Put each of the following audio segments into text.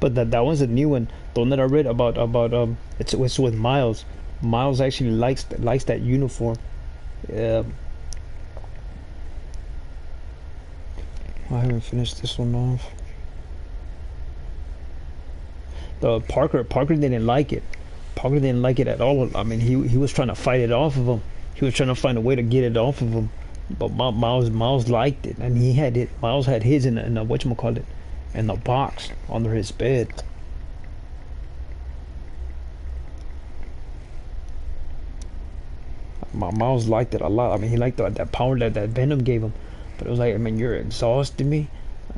But that one's a new one. The one that I read about it's with Miles. Miles actually likes that uniform. Yeah, I haven't finished this one off. The Parker didn't like it. Parker didn't like it at all. I mean, he was trying to fight it off of him. He was trying to find a way to get it off of him. But Miles liked it, and he had it. Miles had his in a whatchamacallit, in the box under his bed. Miles liked it a lot. I mean, he liked that power that Venom gave him. But it was like, I mean, you're exhausting me,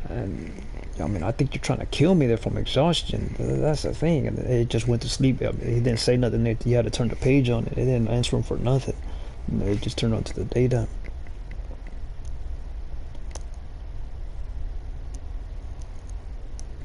and I mean, I think you're trying to kill me there from exhaustion. That's the thing. And it just went to sleep. I mean, he didn't say nothing. He had to turn the page on it. It didn't answer him for nothing. It just turned on to the data.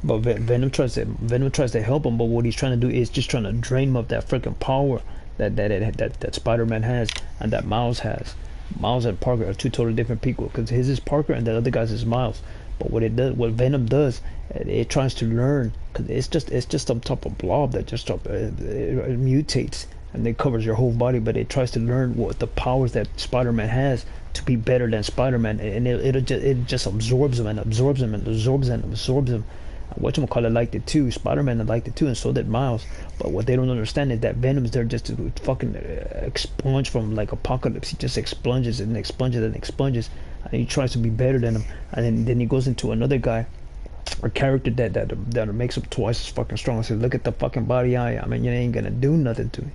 But Venom tries to help him, but what he's trying to do is just trying to drain him of that freaking power that Spider-Man has and that Miles has. Miles and Parker are two totally different people because his is Parker and the other guy's is Miles. But what Venom does, it tries to learn because it's just some type of blob that just it mutates and it covers your whole body. But it tries to learn what the powers that Spider-Man has to be better than Spider-Man, and it just absorbs him and absorbs him and absorbs him and absorbs him. Whatchamacallit liked it too. Spider-Man liked it too, and so did Miles. But what they don't understand is that Venom's there just to fucking expunge from like Apocalypse. He just expunges and expunges and expunges, and he tries to be better than him. And then he goes into another guy, a character that makes him twice as fucking strong. I said, look at the fucking body I mean, you ain't gonna do nothing to me.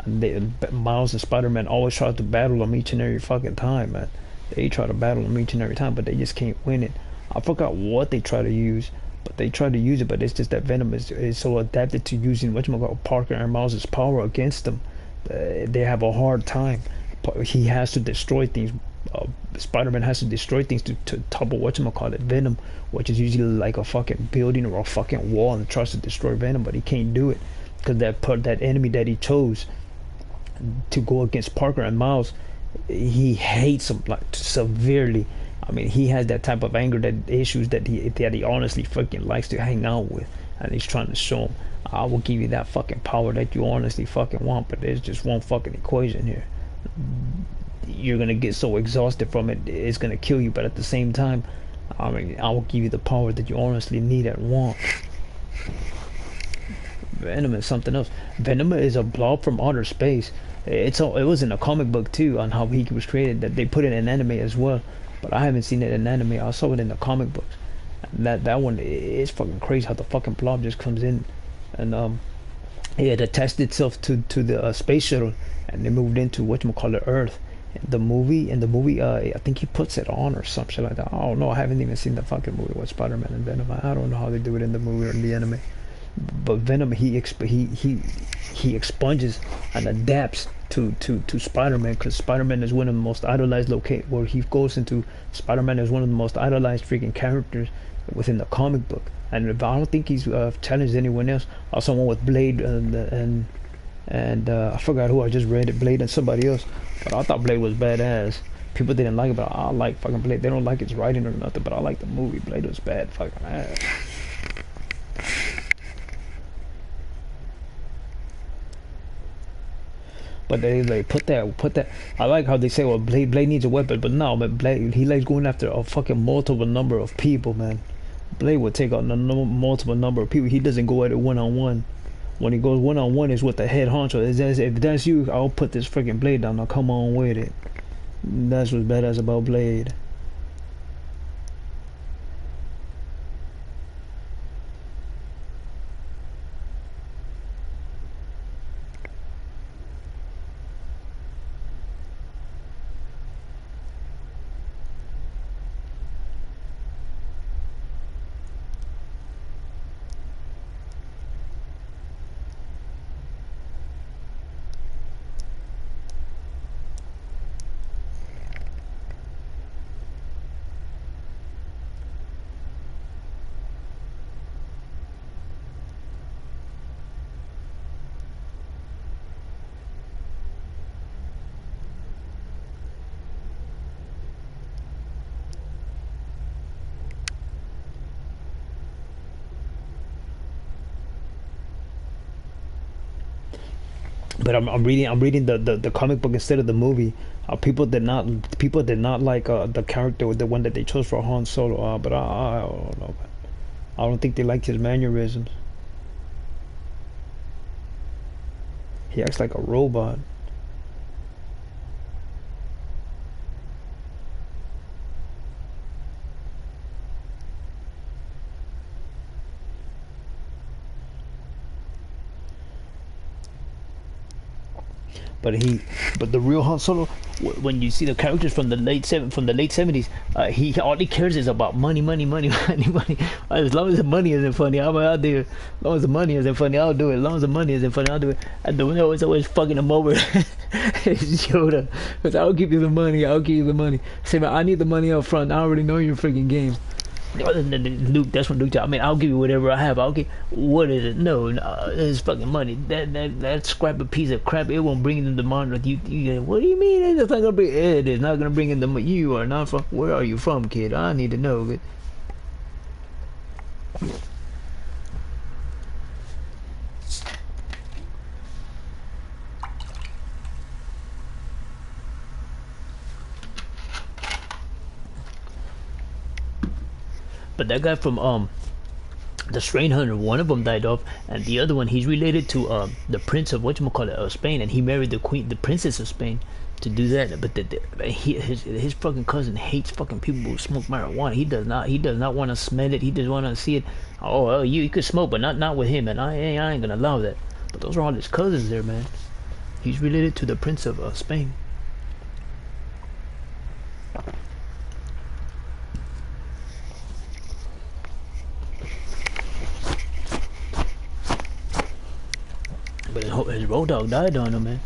And Miles and Spider-Man always try to battle him each and every fucking time, man. They try to battle him each and every time, but they just can't win it. I forgot what they try to use. But they try to use it, but it's just that Venom is so adapted to using Parker and Miles' power against them. They have a hard time. He has to destroy things. Spider-Man has to destroy things to topple Venom, which is usually like a fucking building or a fucking wall, and tries to destroy Venom, but he can't do it because that enemy that he chose to go against Parker and Miles, he hates them like severely. I mean, he has that type of anger, that issues that he honestly fucking likes to hang out with, and he's trying to show him, I will give you that fucking power that you honestly fucking want, but there's just one fucking equation here. You're gonna get so exhausted from it, it's gonna kill you, but at the same time, I mean, I will give you the power that you honestly need and want. Venom is something else. Venom is a blob from outer space. It was in a comic book too, on how he was created, that they put it in anime as well. But I haven't seen it in anime. I saw it in the comic books. And that one is fucking crazy how the fucking blob just comes in, and it attached itself to the space shuttle, and they moved into whatchamacallit Earth. In the movie, I think he puts it on or some shit like that. I don't know. I haven't even seen the fucking movie with Spider-Man and Venom. I don't know how they do it in the movie or in the anime. But Venom, he expunges and adapts to Spider-Man, because Spider-Man is one of the most idolized where he goes into. Spider-Man is one of the most idolized freaking characters within the comic book, and I don't think he's challenged anyone else. Also, one with Blade and I forgot who I just read it, Blade and somebody else, but I thought Blade was badass. People didn't like it, but I like fucking Blade. They don't like his writing or nothing, but I like the movie. Blade was bad fucking ass. But they like put that. I like how they say, well, Blade needs a weapon, but no, man, Blade, he likes going after a fucking multiple number of people, man. Blade would take out a multiple number of people. He doesn't go at it one on one. When he goes one on one, is with the head honcho. If that's you, I'll put this freaking Blade down. Now come on with it. That's what's badass about Blade. But I'm reading the comic book instead of the movie. People did not like the character, the one that they chose for Han Solo. But I don't know. I don't think they liked his mannerisms. He acts like a robot. But but the real Han Solo, when you see the characters from the late 70s, he all he cares is about money, money, money, money, money. As long as the money isn't funny, I'll do it. As long as the money isn't funny, I'll do it. As long as the money isn't funny, I'll do it. And the one that was always fucking him over is Yoda. Because I'll give you the money, I'll give you the money. Say, man, I need the money up front. I already know your freaking game. Luke, that's when Luke. I mean, I'll give you whatever I have. I'll give. What is it? No, it's fucking money. That scrap a piece of crap. It won't bring in the money. You. What do you mean? It's not gonna bring. It is not gonna bring in the. You are not from. Where are you from, kid? I need to know. But that guy from the Strain Hunter, one of them died off, and the other one he's related to the Prince of whatchamacallit, Spain, and he married the Princess of Spain to do that. But his fucking cousin hates fucking people who smoke marijuana. He does not want to smell it. He just want to see it. Oh, you could smoke, but not with him, and I ain't gonna allow that. But those are all his cousins there, man. He's related to the Prince of Spain. But his road dog died on him, man.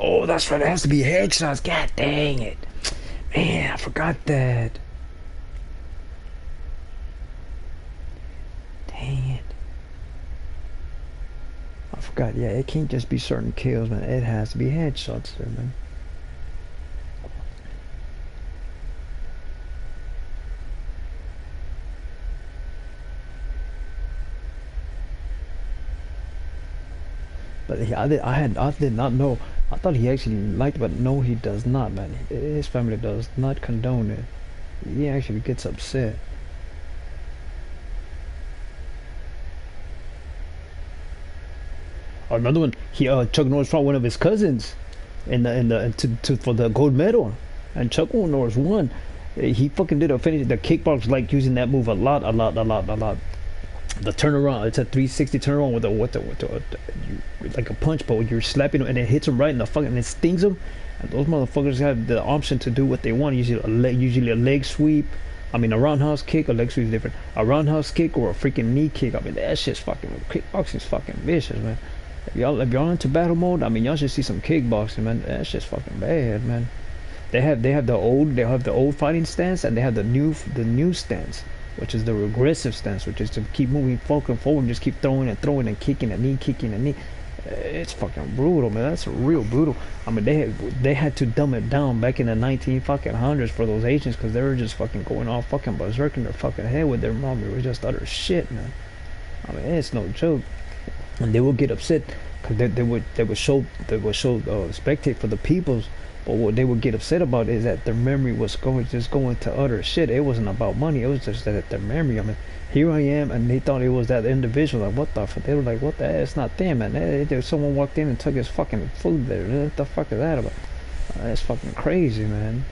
Oh, that's right. It has to be headshots. God dang it. Man, I forgot that. Dang it. I forgot. Yeah, it can't just be certain kills, man. It has to be headshots there, man. But yeah, I did not know. I thought he actually liked, but no, he does not, man. His family does not condone it. He actually gets upset. I remember when Chuck Norris fought one of his cousins for the gold medal, and Chuck Norris won. He fucking did a finish. The kickbox like using that move a lot. The turnaround, it's a 360 turnaround with like a punch, but you're slapping him and it hits him right in the fucking, and it stings him. And those motherfuckers have the option to do what they want. Usually a leg sweep. I mean, a roundhouse kick. A leg sweep is different. A roundhouse kick or a freaking knee kick. I mean, that shit's fucking, kickboxing's fucking vicious, man. If y'all into battle mode, I mean, y'all should see some kickboxing, man. That shit's fucking bad, man. They have the old fighting stance, and they have the new stance, which is the regressive stance, which is to keep moving forward, just keep throwing and kicking a knee. It's fucking brutal, man. That's real brutal. I mean, they had to dumb it down back in the 1900s for those Asians, because they were just fucking going off fucking berserk in their fucking head with their mom. It was just utter shit, man. I mean, it's no joke. And they would get upset because they would spectate for the peoples. But what they would get upset about is that their memory was going to utter shit. It wasn't about money. It was just that their memory. I mean, here I am, and they thought it was that individual. Like, what the fuck? They were like, what the hell? It's not them, man. Someone walked in and took his fucking food there. What the fuck is that about? That's fucking crazy, man.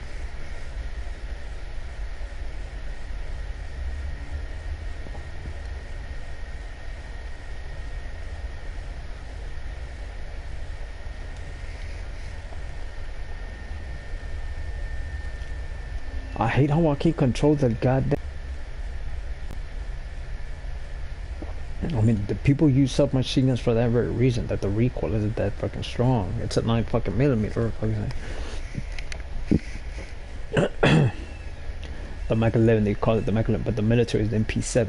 I hate how I can't control the goddamn. I mean, the people use submachine guns for that very reason, that the recoil isn't that fucking strong. It's at 9 fucking millimeter. The Mac 11, they call it the Mac 11, but the military is the MP7.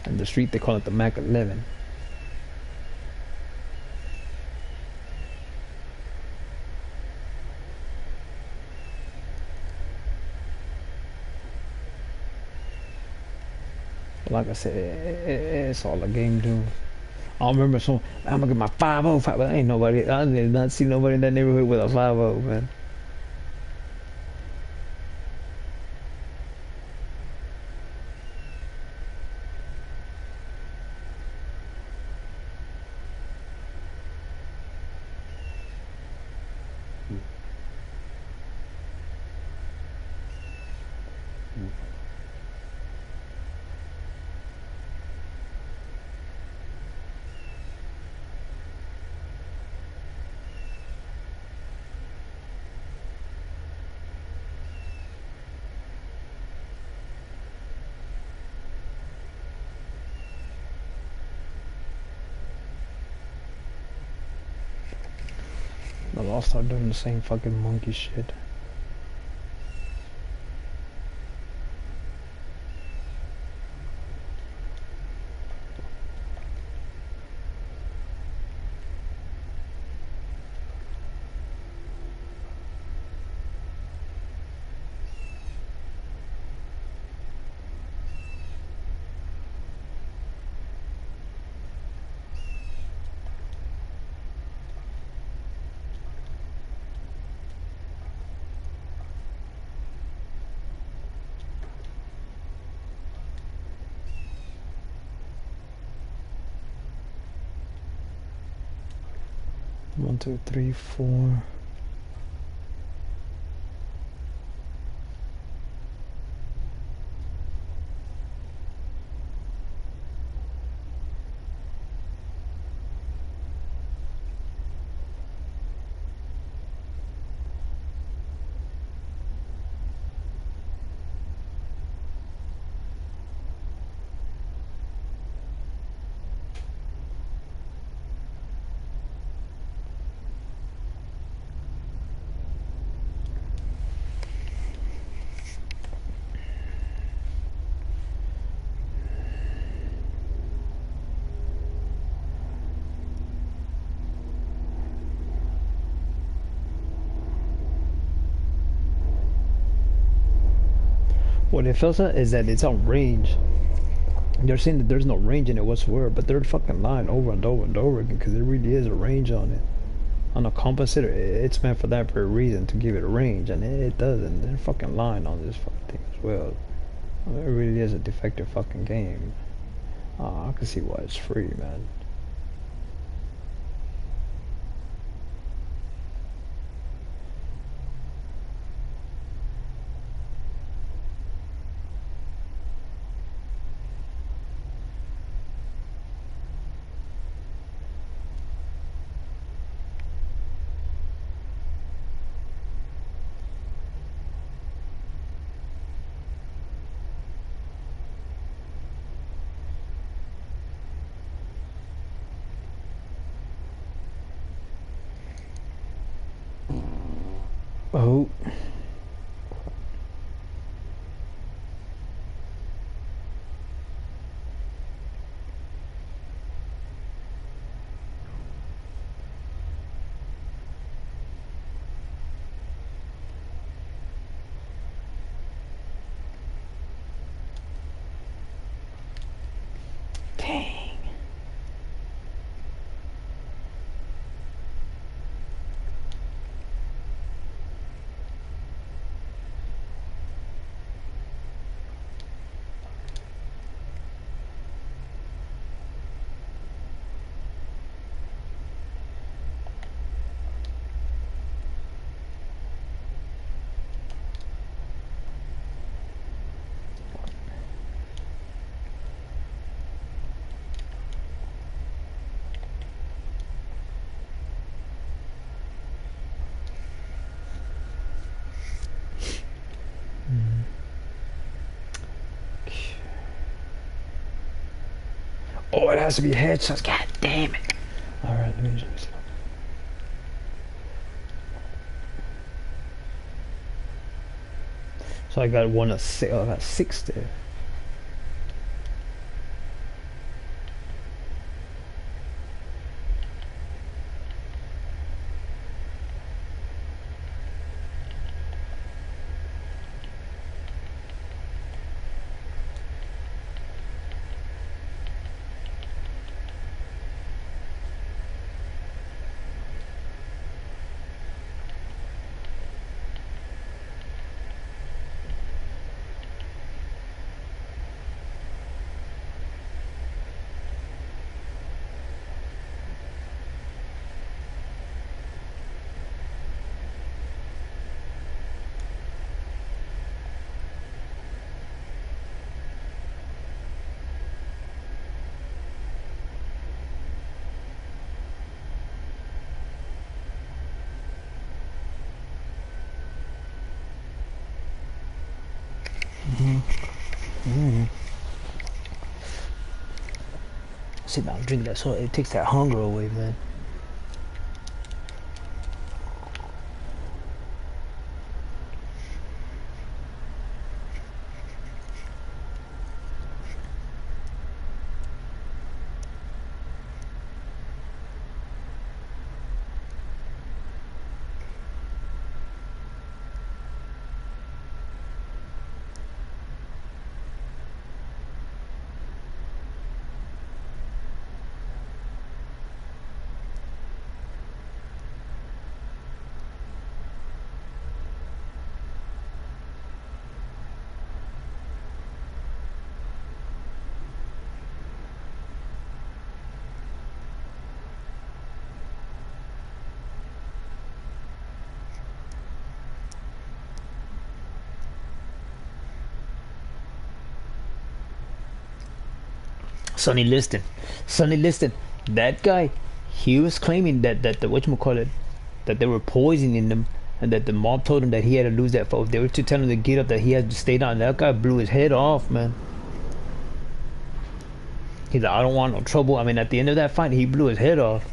And the street, they call it the Mac 11. Like I said, it's all a game, dude. I remember some. I'm gonna get my 5.0, but ain't nobody. I did not see nobody in that neighborhood with a 5.0, man. I'll start doing the same fucking monkey shit. One, two, three, four. What it feels like is that it's on range. They're saying that there's no range in it whatsoever, but they're fucking lying over and over and over again because there really is a range on it. On a compensator, it's meant for that very reason, to give it a range, and it doesn't. They're fucking lying on this fucking thing as well. I mean, it really is a defective fucking game. I can see why it's free, man. Oh. Dang. Oh, it has to be headshots. God damn it. Alright, let me just. So So I got one of six. I got six there. See, now I'm drinking that soda. It takes that hunger away, man. Sonny Liston. Sonny Liston. That guy, he was claiming that the whatchamacallit, that they were poisoning him and that the mob told him that he had to lose that vote. They were to tell him to get up, that he had to stay down. That guy blew his head off, man. He's like, I don't want no trouble. I mean, at the end of that fight, he blew his head off.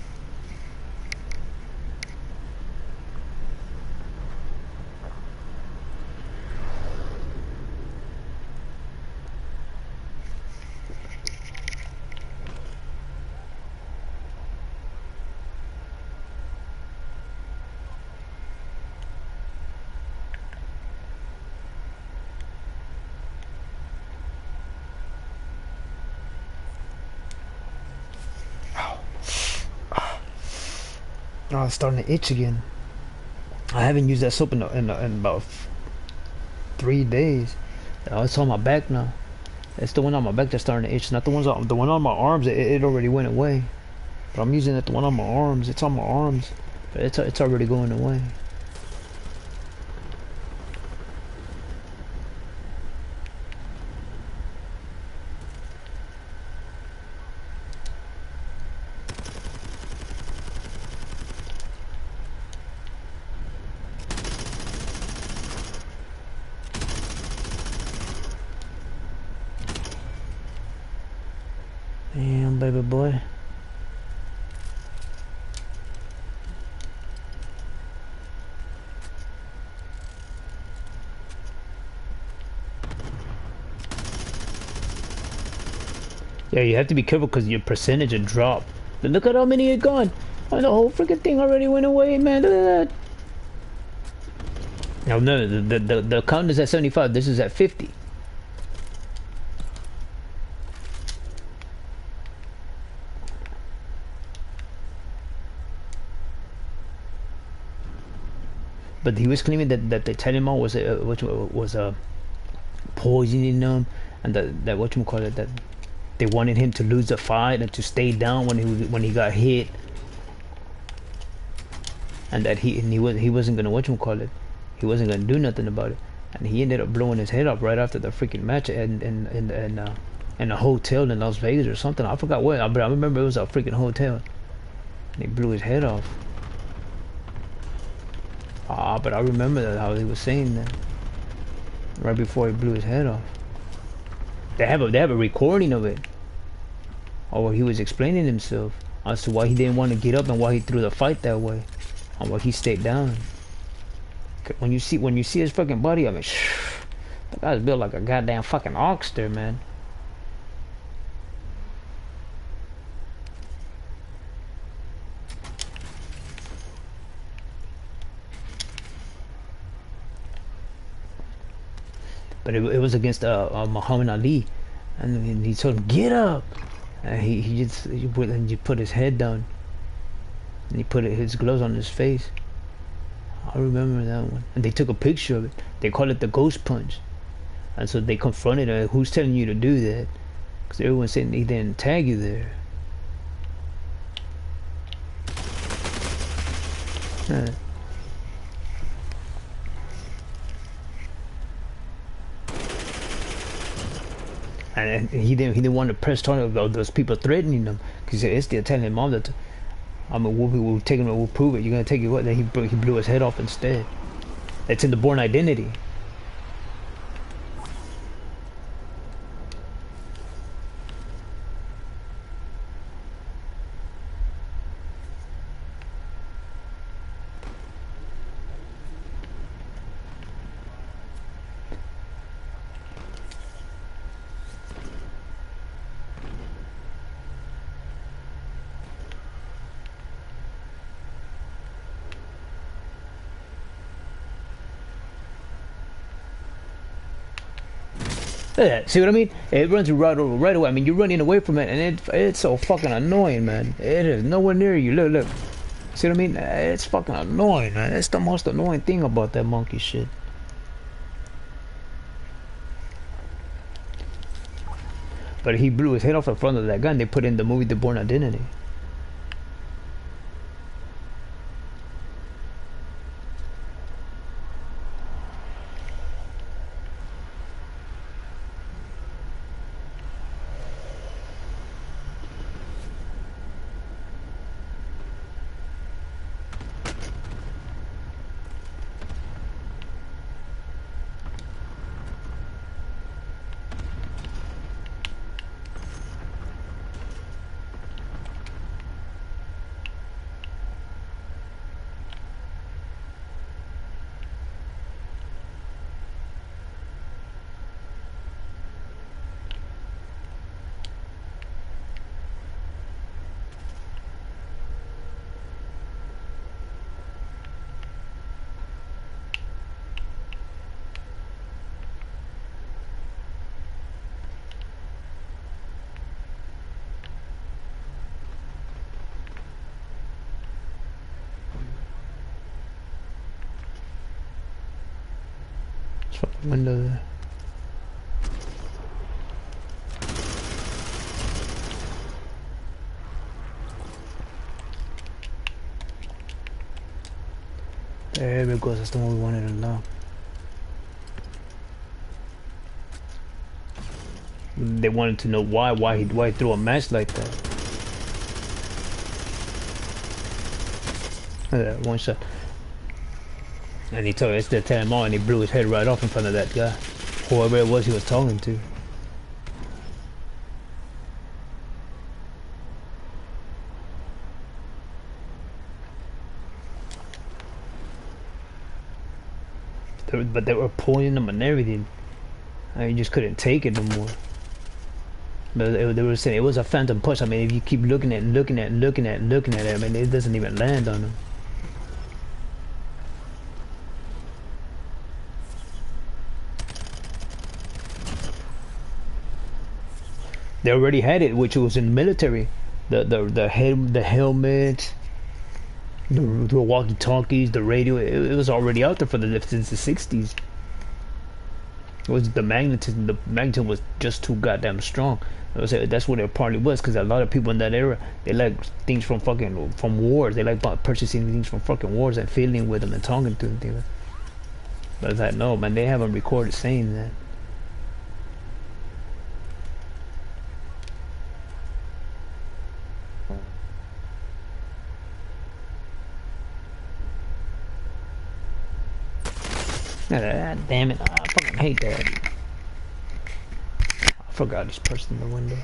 Oh, it's starting to itch again. I haven't used that soap in about 3 days. Oh, it's on my back now. It's the one on my back that's starting to itch. Not the one on my arms. It already went away. But I'm using it. The one on my arms. It's on my arms. But it's already going away. Damn, baby boy. Yeah, you have to be careful because your percentage will drop. But look at how many are gone. Oh, the whole freaking thing already went away, man. Look at that. No, the count is at 75. This is at 50. But he was claiming that the Tylenol was poisoning him, and that whatchamacallit, that they wanted him to lose the fight and to stay down when he got hit, and that he wasn't gonna whatchamacallit, he wasn't gonna do nothing about it, and he ended up blowing his head off right after the freaking match in a hotel in Las Vegas or something. I forgot where, but I remember it was a freaking hotel, and he blew his head off. Ah, but I remember that, how he was saying that right before he blew his head off. They have a recording of it, or where he was explaining himself as to why he didn't want to get up and why he threw the fight that way, and why he stayed down. When you see his fucking body, I mean, That guy's built like a goddamn fucking oxter, man. But it was against Muhammad Ali, and he told him get up, and he put his head down, and he put his gloves on his face. I remember that one, and they took a picture of it. They call it the ghost punch, and so they confronted her. Who's telling you to do that? Because everyone's saying he didn't tag you there. Huh. And he didn't want to press charge about those people threatening him, because it's still telling him all that. I mean, we'll take him, we'll prove it. You're gonna take it what? Then he blew his head off instead. It's in the Bourne Identity. Yeah, see what I mean? It runs you right over right away. I mean, you're running away from it, and it's so fucking annoying, man. It is nowhere near you. Look. See what I mean? It's fucking annoying, man. It's the most annoying thing about that monkey shit. But he blew his head off in front of that gun. They put in the movie The Bourne Identity. Fucking window there. There it goes. That's the one we wanted to know. They wanted to know why he threw a match like that. Look at that one shot. And he told us to tell him all, and he blew his head right off in front of that guy, whoever it was he was talking to. But they were pointing him and everything. I mean, just couldn't take it no more. But they were saying it was a phantom punch. I mean, if you keep looking at it, I mean, it doesn't even land on him. They already had it, which was in the military. The helmet, the walkie-talkies, the radio. It was already out there for the since the '60s. It was the magnetism. The magnetism was just too goddamn strong. That's what it partly was, because a lot of people in that era, they like things from wars. They like purchasing things from fucking wars and feeling with them and talking to them. Things. But it's like, no, man, they haven't recorded saying that. God damn it, I fucking hate that. I forgot this person in the window.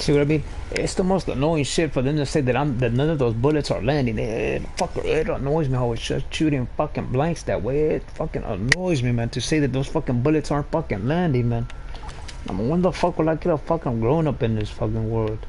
See what I mean? It's the most annoying shit for them to say that none of those bullets are landing. It annoys me how it's just shooting fucking blanks that way. It fucking annoys me, man, to say that those fucking bullets aren't fucking landing, man. I mean, when the fuck will I get a fucking grown up in this fucking world?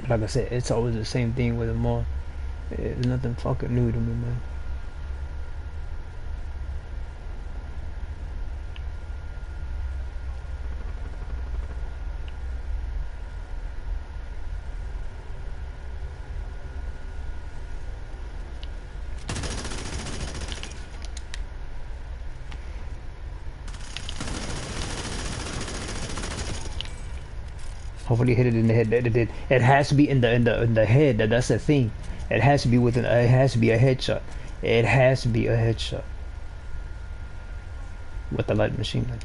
Like I said, it's always the same thing with them all. It's nothing fucking new to me, man. Hopefully hit it in the head. It has to be in the head. That's the thing. It has to be within. It has to be a headshot. It has to be a headshot with the light machine gun.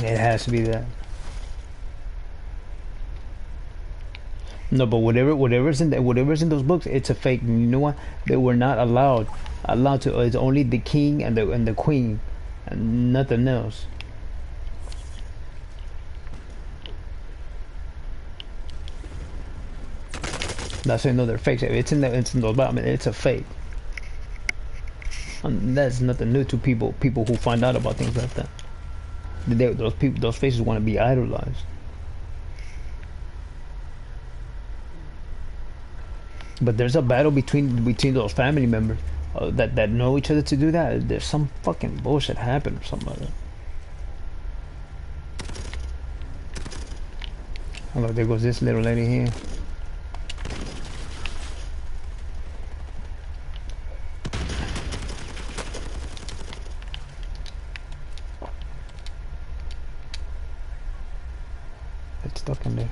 It has to be that. No, but whatever's in those books, it's a fake. You know what? They were not allowed to. It's only the king and the queen, and nothing else. That's why I know they're fakes. It's in those. I mean, it's a fake. And that's nothing new to people who find out about things like that. Those faces want to be idolized. But there's a battle between those family members that know each other to do that. There's some fucking bullshit happened or something like that. Oh look, there goes this little lady here. It's stuck in there.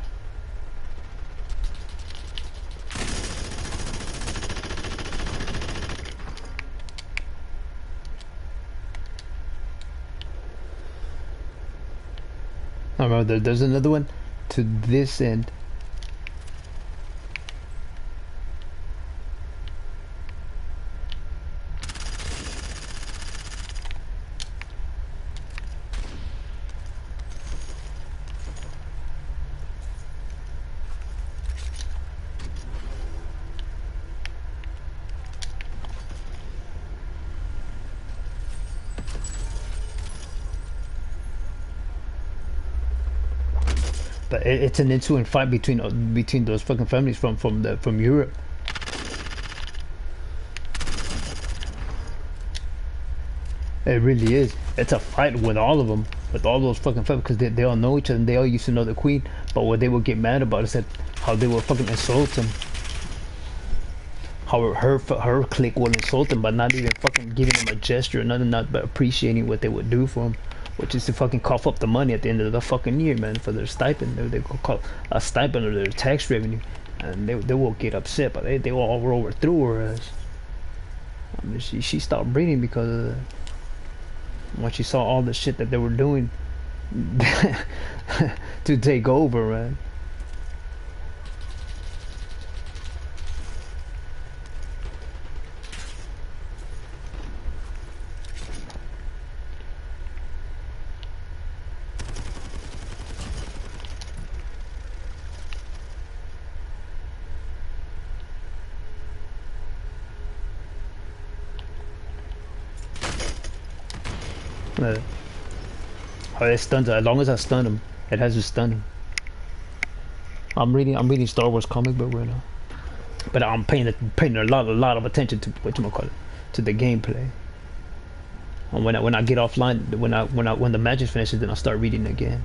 I remember there's another one to this end. But it's an ensuing fight between those fucking families from Europe. It really is. It's a fight with all of them, with all those fucking families, because they all know each other and they all used to know the queen. But what they would get mad about is that how they would fucking insult him. How her clique would insult him by not even fucking giving him a gesture or nothing, not but appreciating what they would do for him. Which is to fucking cough up the money at the end of the fucking year, man, for their stipend. They call a stipend or their tax revenue, and they will get upset, but they all overthrew her as. I mean, she stopped breathing because of that. When she saw all the shit that they were doing to take over, man. Uh, oh, it stuns. As long as I stun him, it has to stun him. I'm reading Star Wars comic book right now, but I'm paying a lot of attention to whatchamacallit, to the gameplay. And when I get offline, when the magic finishes, then I'll start reading again.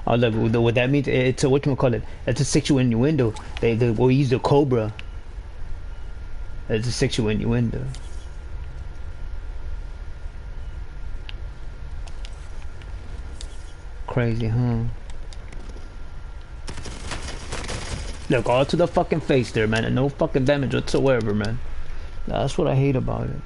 Oh look, what that means, it's a whatchamacallit, it's a sexual innuendo. They will use the cobra. It's a sexual innuendo. Crazy, huh? Look, all to the fucking face there, man, and no fucking damage whatsoever, man. That's what I hate about it.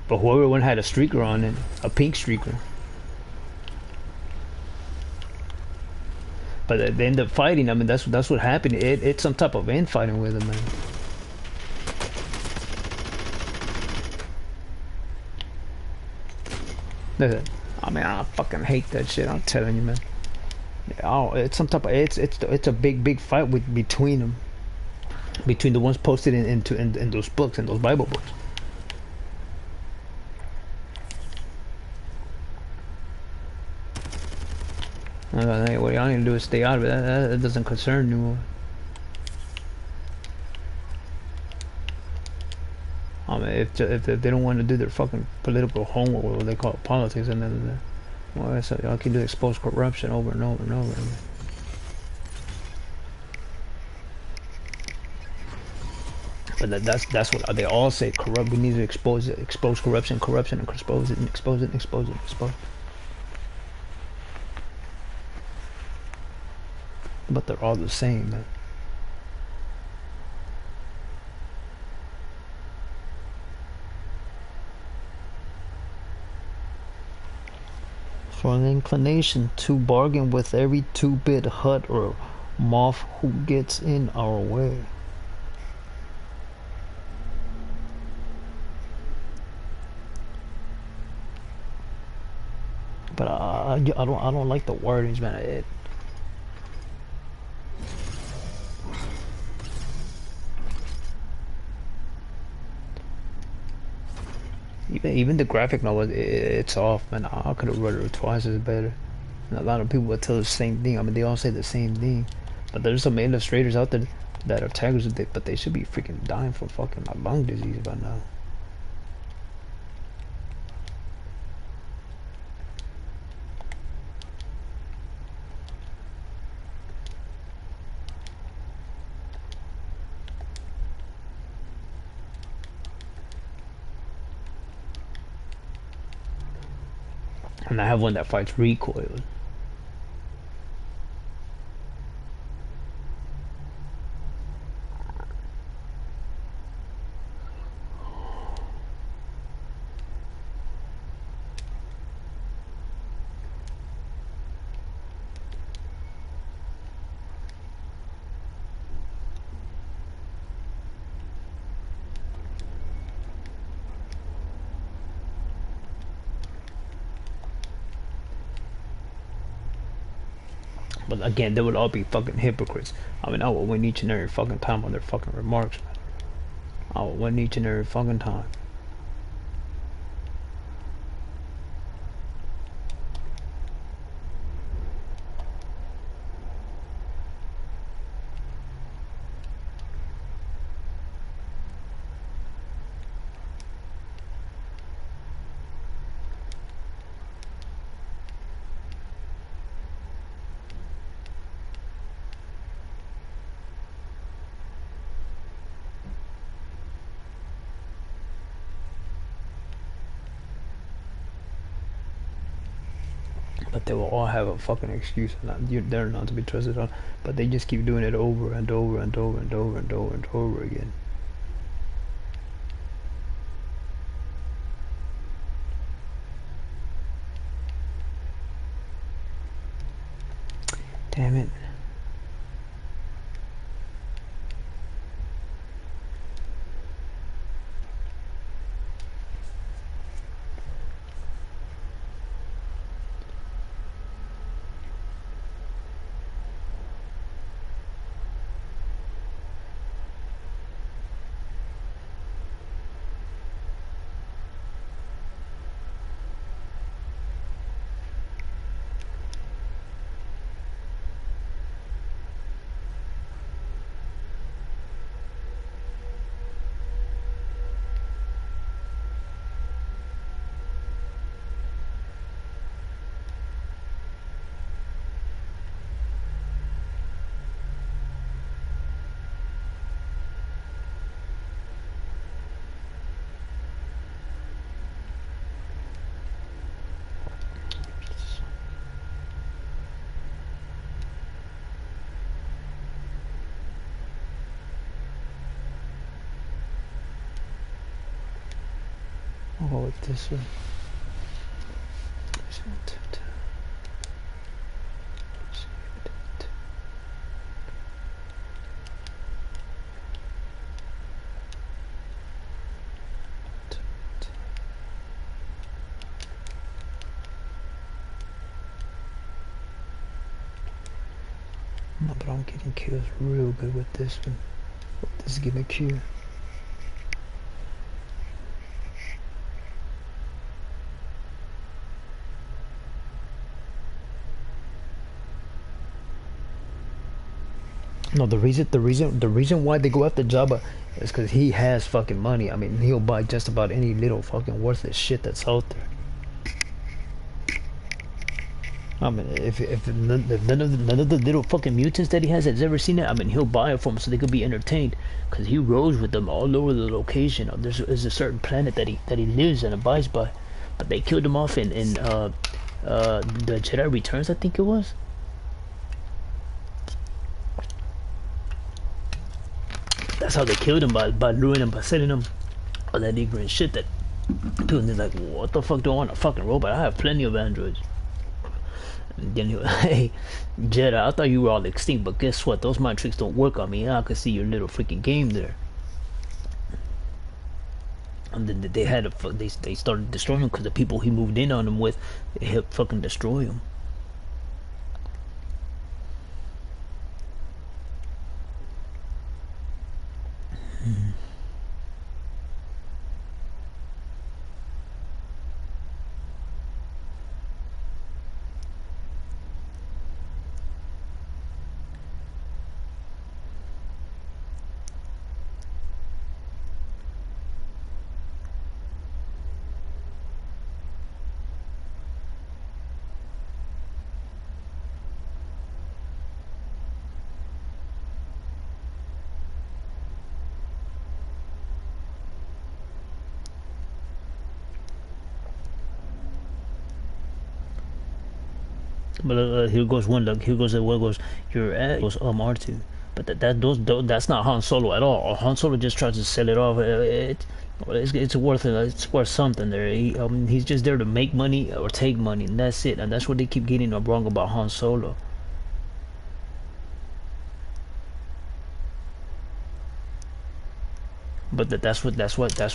But whoever one had a streaker on it, a pink streaker. But they end up fighting. I mean, that's what happened. It's some type of infighting with him, man. Listen, I mean, I fucking hate that shit. I'm telling you, man. Oh, it's some type of it's a big fight between them, between the ones posted in those books, in those Bible books. Hey, what y'all need to do is stay out of it. That doesn't concern you. I mean, if they don't want to do their fucking political homework, what they call it, politics, and then well, so y'all can do expose corruption over and over and over again. But that's what they all say. Corrupt. We need to expose corruption, and expose it, and expose it, and expose it, and expose it. But they're all the same, man. For an inclination to bargain with every two-bit hut or moth who gets in our way. But I don't like the wordings, man. Even the graphic novel, it's off, man. I could have read it twice as better. And a lot of people would tell the same thing. I mean, they all say the same thing. But there's some illustrators out there that are taggers with it, but they should be freaking dying from fucking lung disease by now. And I have one that fights recoil. But again, they would all be fucking hypocrites. I mean, I will win each and every fucking time on their fucking remarks, man. I will win each and every fucking time. But they will all have a fucking excuse. They're not to be trusted on. But they just keep doing it over and over and over and over and over and over again. Damn it. I'll go with this one. No, but I'm getting kills real good with this one. With this gimmick here. No, the reason why they go after Jabba is because he has fucking money. I mean, he'll buy just about any little fucking worthless shit that's out there. I mean, if none of the little fucking mutants that he has ever seen it, I mean, he'll buy it for them so they could be entertained. Because he rows with them all over the location. There's a certain planet that he lives and abides by, but they killed him off in the Jedi Returns, I think it was. That's how they killed him, by luring him, by selling him all that ignorant shit that. Dude, and they're like, what the fuck do I want, a fucking robot? I have plenty of androids. And then he was, hey, Jedi, I thought you were all extinct, but guess what? Those mind tricks don't work on me. I could see your little freaking game there. And then they had they started destroying him because the people he moved in on him with, they helped fucking destroy him. But here goes one. Look, here goes the one goes. Your goes R2. But that's not Han Solo at all. Han Solo just tries to sell it off. It's worth it. It's worth something there. He's just there to make money or take money, and that's it. And that's what they keep getting wrong about Han Solo. But that's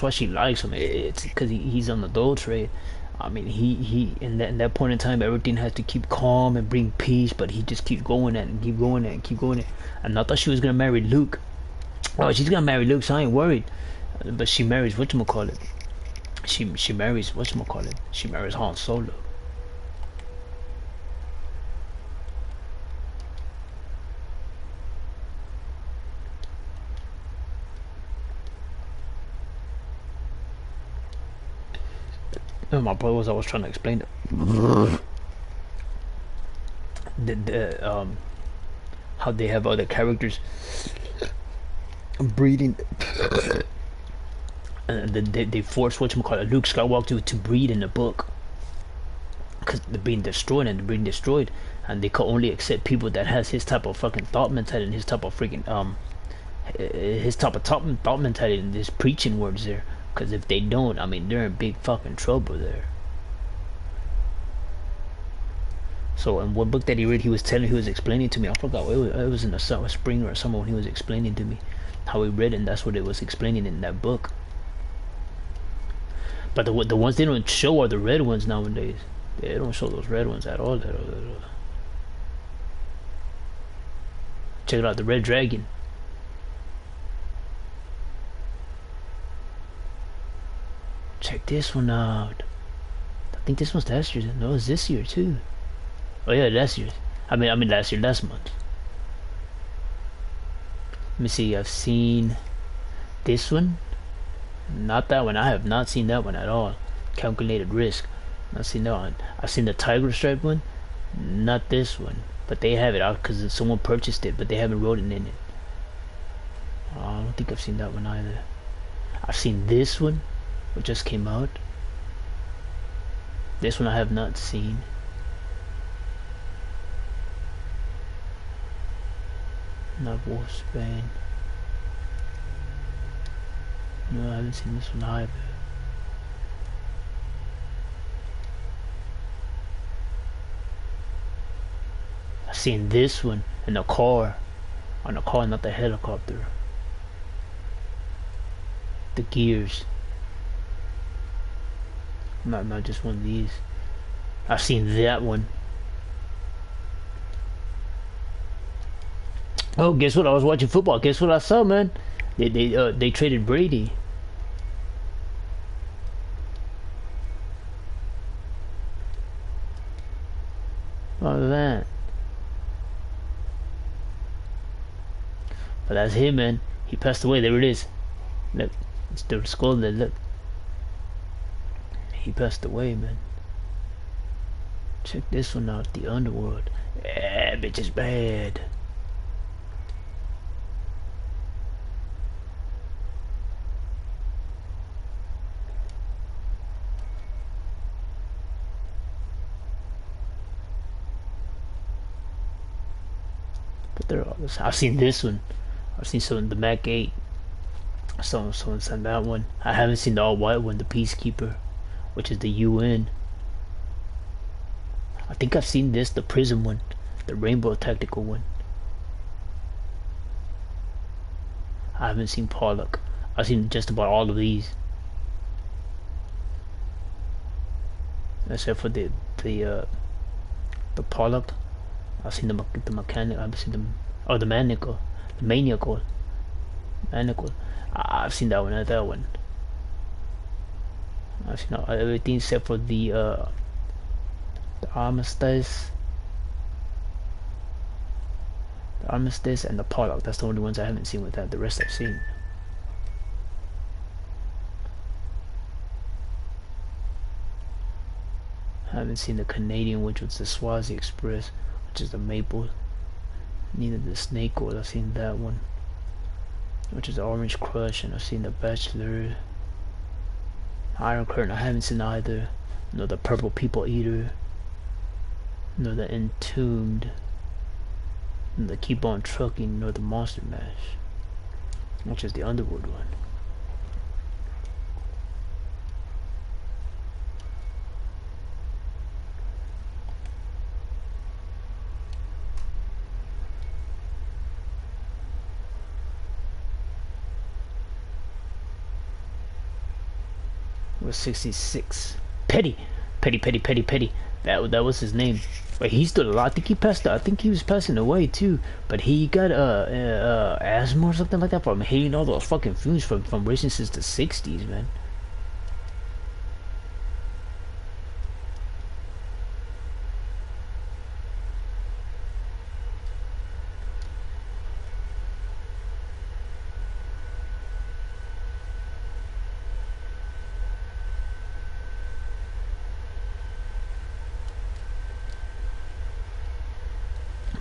why she likes him. It's because he's unadulterated. I mean, he in that point in time, everything has to keep calm and bring peace, but he just keeps going at it and keep going at it and keep going at it. And I thought she was gonna marry Luke. Oh, she's gonna marry Luke, so I ain't worried. But she marries whatchamacallit. She marries whatchamacallit. She marries Han Solo. No, my point was I was trying to explain it. How they have other characters breeding, and they force whatchamacallit Luke Skywalker to breed in the book because they're being destroyed and they're being destroyed, and they can only accept people that has his type of fucking thought mentality and his type of freaking his type of thought mentality and his preaching words there. Because if they don't, I mean, they're in big fucking trouble there. So in one book that he read, he was explaining to me, I forgot, it was in the spring or summer when he was explaining to me how he read, and that's what it was explaining in that book. But the ones they don't show are the red ones nowadays. They don't show those red ones at all. Check it out, the Red Dragon. Check this one out. I think this one's last year. No, it's this year too. Oh yeah, last year. I mean last year, last month. Let me see. I've seen this one. Not that one. I have not seen that one at all. Calculated Risk. Not seen that one. I've seen the Tiger Stripe one. Not this one. But they have it out because someone purchased it, but they haven't wrote it in it. I don't think I've seen that one either. I've seen this one, which just came out. This one I have not seen. Not Wolfsbane. No, I haven't seen this one either. seen this one in the car. On the car, not the helicopter. The gears. Not just one of these. I've seen that one. Oh, guess what? I was watching football. Guess what I saw, man? They traded Brady. Look at that. But that's him, man. He passed away. There it is. Look, it's the skull there. Look, he passed away, man. Check this one out. The Underworld. Yeah, bitch is bad. But there are others. I've seen this one. I've seen some of the Mac 8. Someone sent that one. I haven't seen the all white one, the Peacekeeper, which is the UN. I think I've seen this, the Prism one, the Rainbow Tactical one. I haven't seen Pollock. I've seen just about all of these, except for the Pollock. I've seen the mechanic. I've seen them. Oh, the maniacal. I've seen that one and that one. I've seen everything except for the Armistice. The Armistice and the Pollock. That's the only ones I haven't seen with that. The rest I've seen. I haven't seen the Canadian, which was the Swazi Express, which is the Maple. Neither the Snake Oil. I've seen that one, which is the Orange Crush, and I've seen the Bachelor. Iron Curtain, I haven't seen either. No, the Purple People Eater. No, the Entombed. No, the Keep On Trucking. No, the Monster Mash, which is the Underworld one. Was 66. Petty. That was his name. But he's still alive. I think he passed. I think he was passing away too. But he got asthma or something like that from hitting all those fucking fumes from racing since the 60s, man.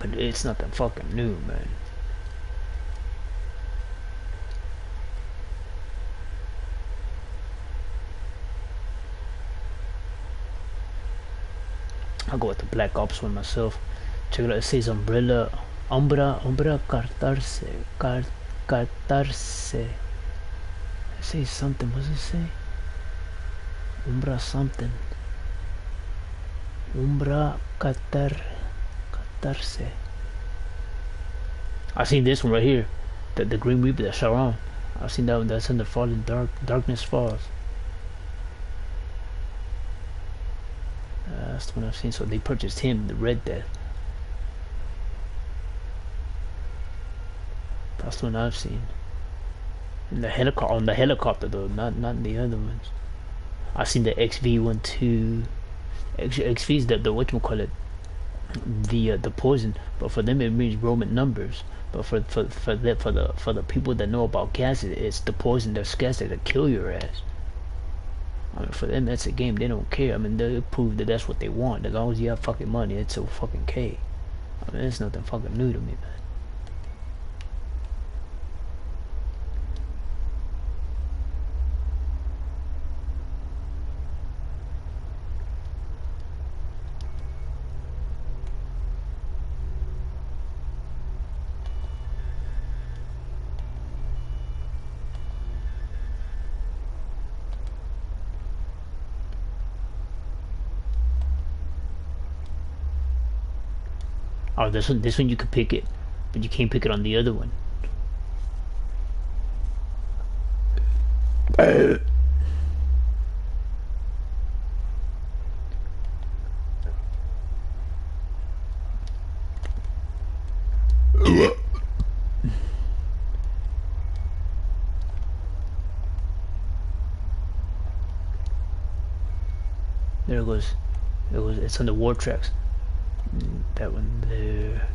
But it's nothing fucking new, man. I'll go with the Black Ops one myself. Check it out. It says Umbra Cartarse. Cartarse. It says something. What does it say? Umbra something. Umbra Catar. I've seen this one right here, the Green Reaper, the Sharon. I've seen that one. That's in the Fallen Darkness Falls. That's the one I've seen. So they purchased him, the Red Death. That's the one I've seen. In the helicopter, on the helicopter though, not in the other ones. I've seen the XV-12. XV is the whatchamacallit, the poison, but for them it means Roman numbers. But for the people that know about gases, it's the poison that's gas that kill your ass. I mean, for them that's a game. They don't care. I mean, they prove that that's what they want. As long as you have fucking money, it's so fucking K. I mean, it's nothing fucking new to me, man. Oh, this one you could pick it, but you can't pick it on the other one. There it goes. It's on the war tracks. That one there.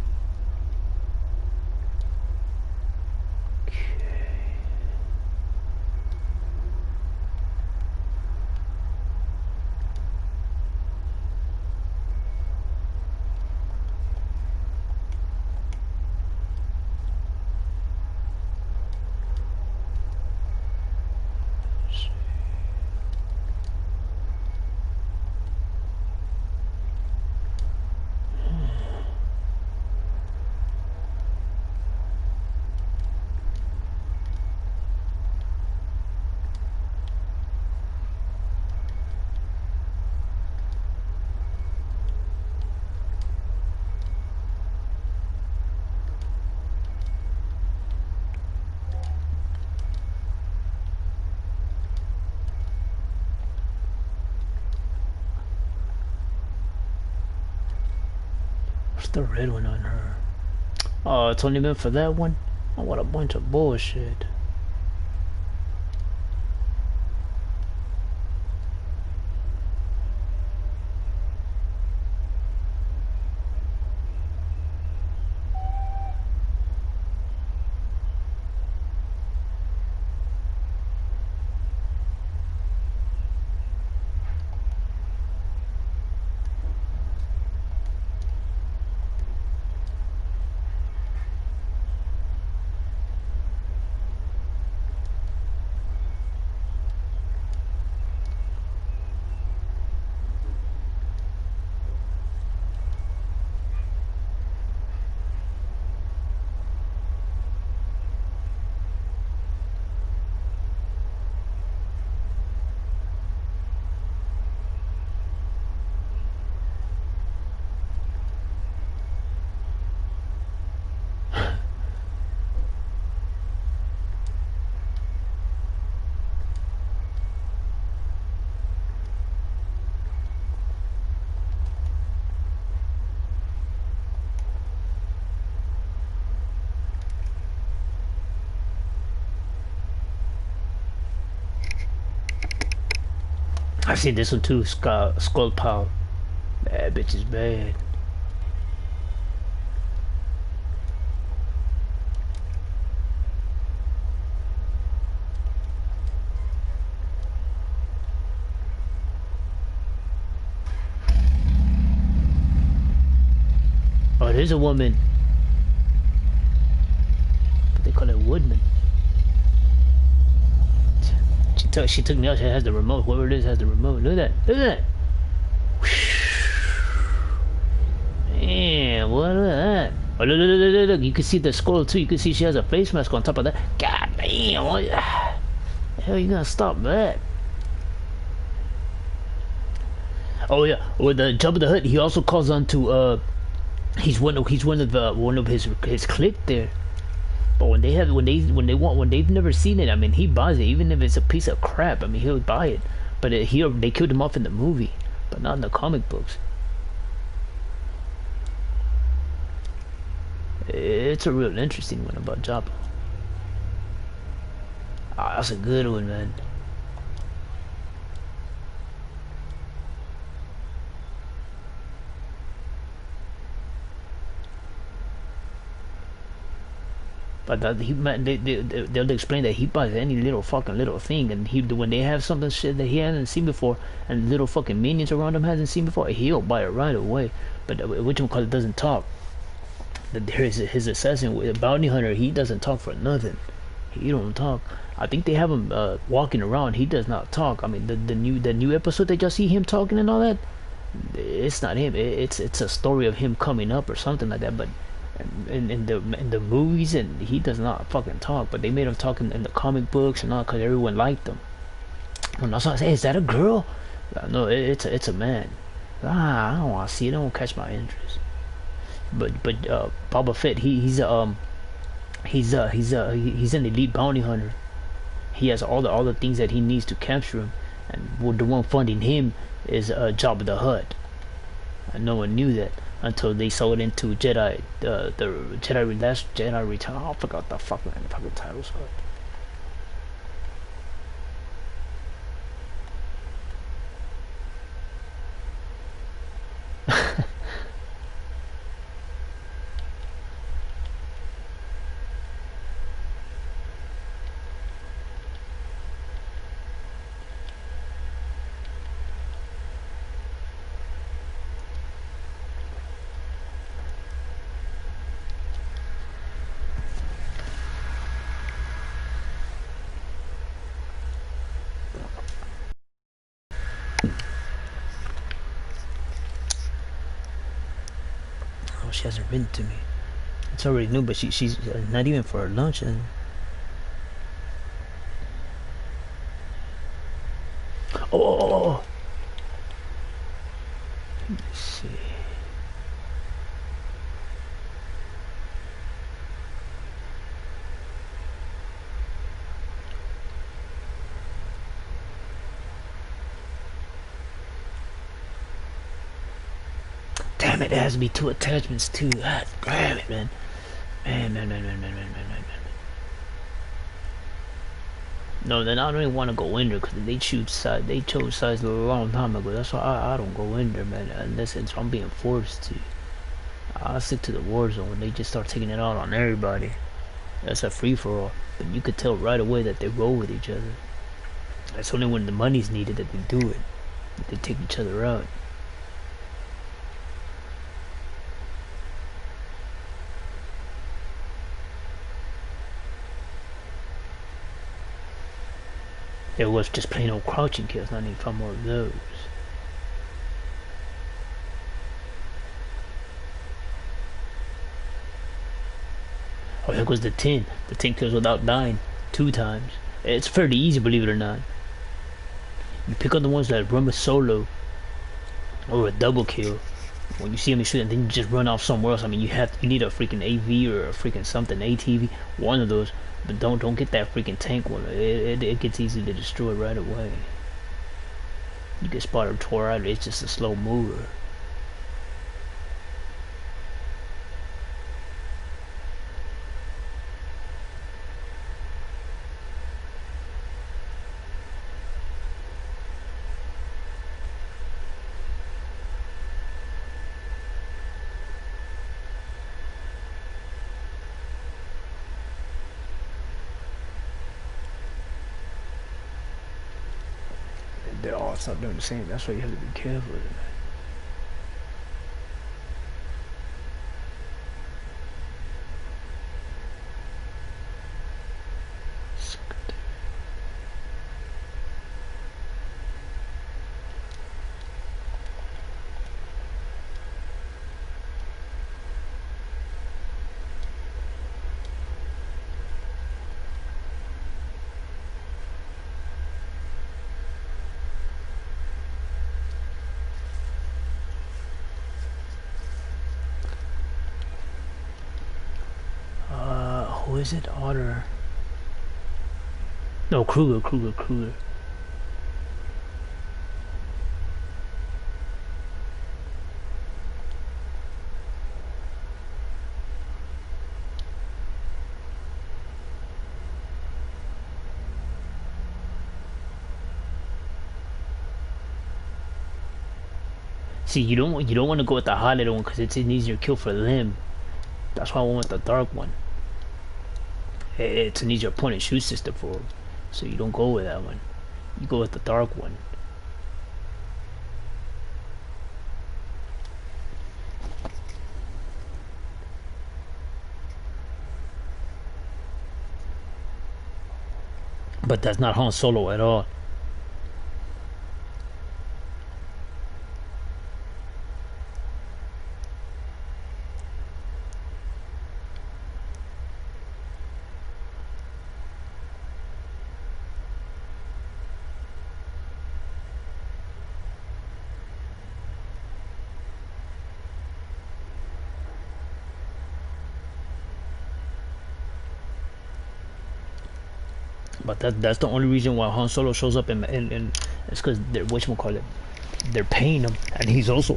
What's the red one on her? Oh, it's only meant for that one? Oh, what a bunch of bullshit. I've seen this one too, Skull Pal. That bitch is bad. Oh, there's a woman. But they call it Woodman. She took me out. She has the remote. Whoever it is has the remote. Look at that. Look at that. Man, what is that? Oh, look. You can see the skull too. You can see she has a face mask on top of that. God damn. What the hell you gonna stop that? Oh yeah. With the Jabba the Hutt, he also calls on to he's one of his clique there. But when they've never seen it, I mean, he buys it even if it's a piece of crap. I mean, he'll buy it. But they killed him off in the movie, but not in the comic books. It's a real interesting one about Jabba. Ah, that's a good one, man. But they'll explain that he buys any little fucking little thing, and when they have something shit that he hasn't seen before, and little fucking minions around him hasn't seen before, he'll buy it right away. But which doesn't talk. His assassin, bounty hunter, he doesn't talk for nothing. He don't talk. I think they have him walking around. He does not talk. I mean, the new episode that y'all see him talking and all that, it's not him. It's a story of him coming up or something like that. But in the movies, and he does not fucking talk. But they made him talk in the comic books and all because everyone liked him. When I saw, say, is that a girl? No, it's a man. I don't want to see it. It don't catch my interest. But Boba Fett, he's an elite bounty hunter. He has all the things that he needs to capture him, and the one funding him is Jabba the Hutt. And no one knew that until they sold into Jedi, the Last Jedi Return. Oh, I forgot the fucking titles. Oh, she hasn't written to me. It's already new, but she's not even for her lunch. And oh. Let's see. Damn it, there has to be 2 attachments too. God damn it, man. Man. No, then I don't even want to go in there because they chose sides a long time ago. That's why I don't go in there, man. Unless I'm being forced to. I'll stick to the war zone when they just start taking it out on everybody. That's a free for all. But you could tell right away that they roll with each other. That's only when the money's needed that they do it. That they take each other out. There was just plain old crouching kills, not even 5 more of those. Oh, here goes the 10. The 10 kills without dying 2 times. It's fairly easy, believe it or not. You pick up the ones that run a solo or a double kill. When you see them shoot, and then you just run off somewhere else. I mean, you need a freaking AV or a freaking something ATV, one of those. But don't get that freaking tank one. It gets easy to destroy right away. You get spotted tore out. It's just a slow mover. They all stop doing the same. That's why you have to be careful with it, man. Who is it? Otter. No, Kruger. See, you don't want to go with the highlighted one because it's an easier kill for them. That's why I went with the dark one. It's an easier point and shoot system for them. So you don't go with that one. You go with the dark one. But that's not Han Solo at all. But that's the only reason why Han Solo shows up in it's because they're whatchamacallit, they're paying him, and he's also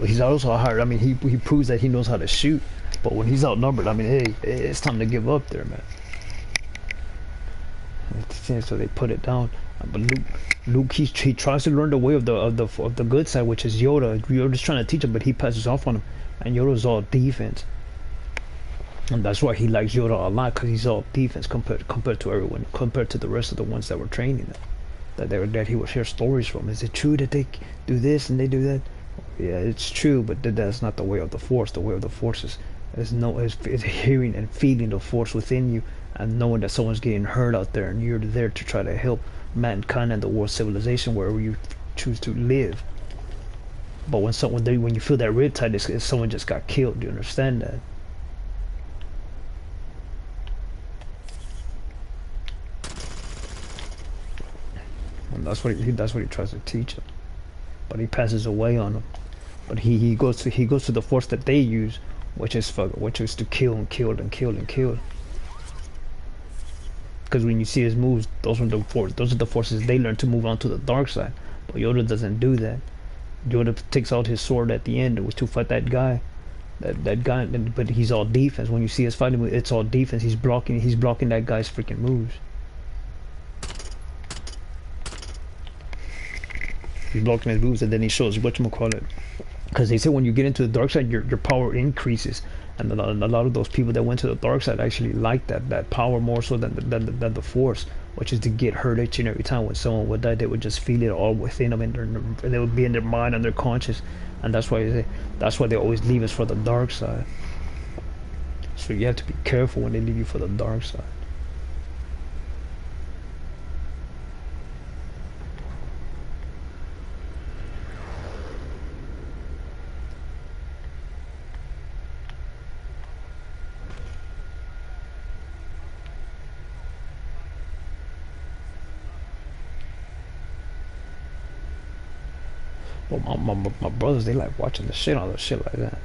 hard. I mean, he proves that he knows how to shoot, but when he's outnumbered, I mean, hey, it's time to give up there, man. So they put it down. But Luke, he tries to learn the way of the good side, which is Yoda. Yoda's trying to teach him, but he passes off on him, and Yoda's all defense, and that's why he likes Yoda a lot, because he's all defense compared to everyone, compared to the rest of the ones that were training them. That he would hear stories from. Is it true that they do this and they do that? Yeah, it's true, but that's not the way of the Force. The way of the Force is hearing and feeling the Force within you, and knowing that someone's getting hurt out there, and you're there to try to help mankind and the world civilization wherever you choose to live. But when you feel that riptide, it's someone just got killed. Do you understand that? And that's what he tries to teach him. But he passes away on him. But he goes to the Force that they use, which is to kill and kill and kill and kill. Because when you see his moves, those are the forces they learn to move on to the dark side. But Yoda doesn't do that. Yoda takes out his sword at the end. It was to fight that guy, that guy. But he's all defense. When you see his fighting, it's all defense. He's blocking that guy's freaking moves. He's blocking his moves, and then he shows whatchamacallit. Because they say when you get into the dark side, your power increases, and a lot of those people that went to the dark side actually like that power more so than the Force, which is to get hurt each and every time when someone would die. They would just feel it all within them, and they would be in their mind and their conscious, and that's why they always leave us for the dark side. So you have to be careful when they leave you for the dark side. Well, my brothers, they like watching the shit on the shit like that.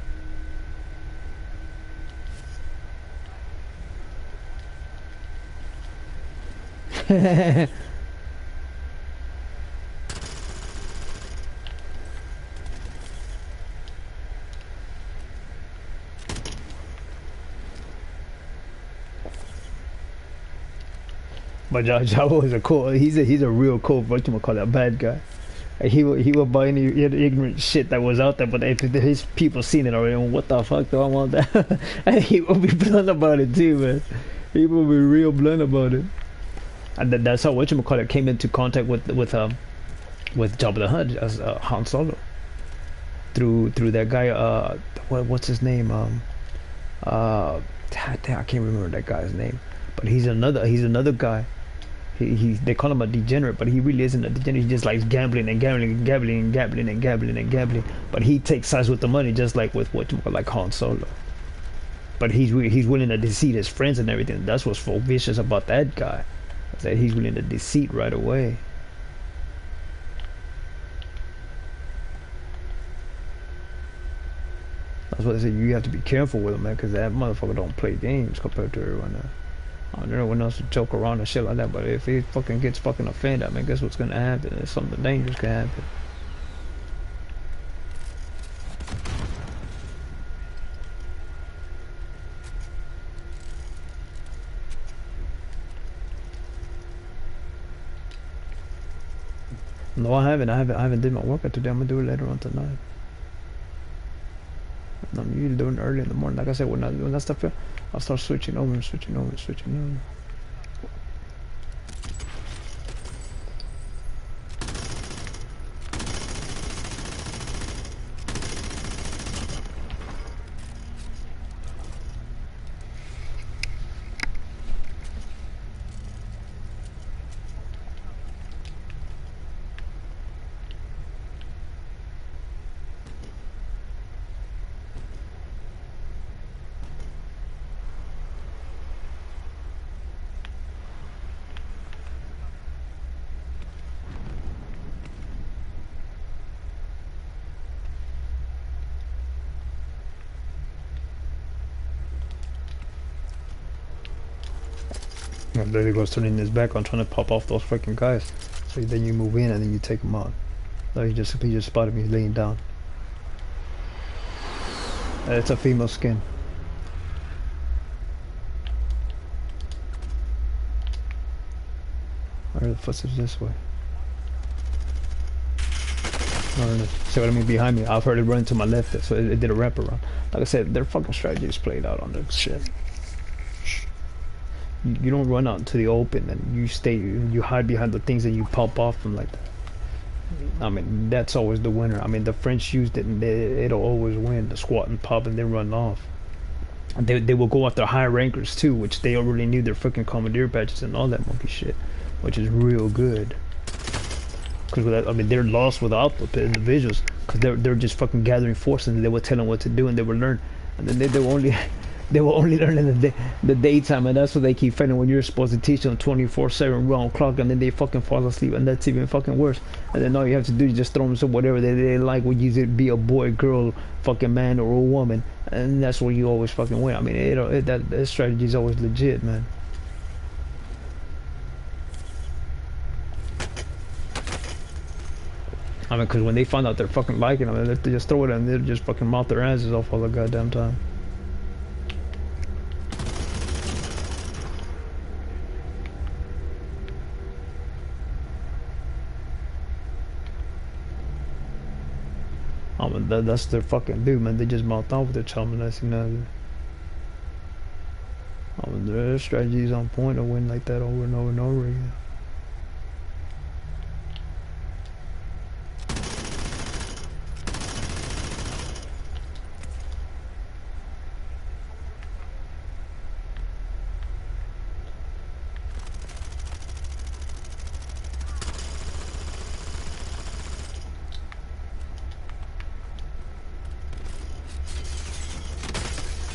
But Jabba is a cool. He's a real cool. What you call that bad guy? He will buy any ignorant shit that was out there, but if his people seen it already, what the fuck do I want that? And he will be blunt about it too, man. He will be real blunt about it. And that's how whatchamacallit came into contact with Jabba the Hutt as Han Solo. Through that guy, what's his name? I can't remember that guy's name, but he's another guy. They call him a degenerate, but he really isn't a degenerate. He just likes gambling and gambling and gambling and gambling and gambling and gambling. But he takes sides with the money, just like with like Han Solo. But he's willing to deceive his friends and everything. That's what's so vicious about that guy, is that he's willing to deceive right away. That's why they say you have to be careful with him, man, because that motherfucker don't play games compared to everyone else. I don't know, everyone else would joke around and shit like that, but if he fucking gets fucking offended, I mean, guess what's gonna happen? There's something dangerous can happen. No, I haven't did my workout today. I'm gonna do it later on tonight. I'm usually doing it early in the morning. Like I said, when that stuff, I'll start switching over and switching over and switching over. And there he goes turning his back on trying to pop off those freaking guys. So then you move in and then you take them out. No, he just spotted me laying down. It's a female skin. Where the footsteps this way? See what I mean? Behind me, I've heard it run to my left, so it did a wraparound. Like I said, their fucking strategy is played out on this shit. You don't run out into the open and you stay, you hide behind the things and you pop off them like that. I mean, that's always the winner. I mean, the French used it and it'll always win. The squat and pop and then run off. And they will go after high rankers too, which they already need their freaking commandeer badges and all that monkey shit, which is real good. Because I mean, they're lost without the individuals, because they're just fucking gathering forces and they will tell them what to do and they will learn, and then they will only learn in the daytime, and that's what they keep fighting when you're supposed to teach them 24/7 round clock, and then they fucking fall asleep, and that's even fucking worse. And then all you have to do is just throw them some whatever they like, would use it be a boy, girl, fucking man, or a woman, and that's where you always fucking win. I mean, that strategy is always legit, man. I mean, because when they find out they're fucking liking them, they just throw it and they'll just fucking mouth their asses off all the goddamn time. I mean, that's their fucking dude, man. They just mouth off with their chum and that's, you know. I mean, their strategy's on point to win like that over and over and over again.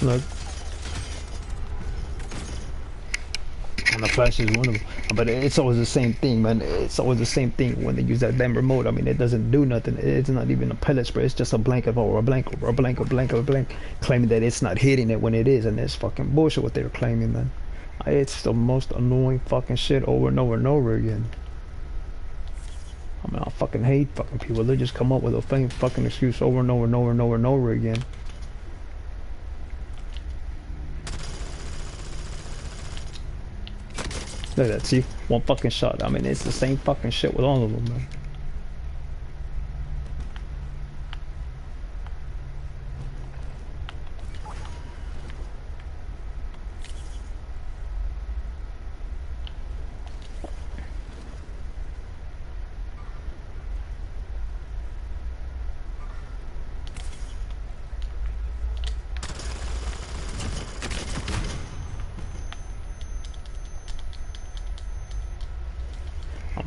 Look. And the flash is one of them. But it's always the same thing, man. It's always the same thing when they use that damn remote. I mean, it doesn't do nothing. It's not even a pellet spray. It's just a blanket or a blank or a blank or blank or blank, claiming that it's not hitting it when it is. And it's fucking bullshit what they're claiming, man. It's the most annoying fucking shit over and over and over again. I mean, I fucking hate fucking people. They just come up with a fucking excuse over and over and over and over and over again. Look at that, see? One fucking shot. I mean, it's the same fucking shit with all of them, man.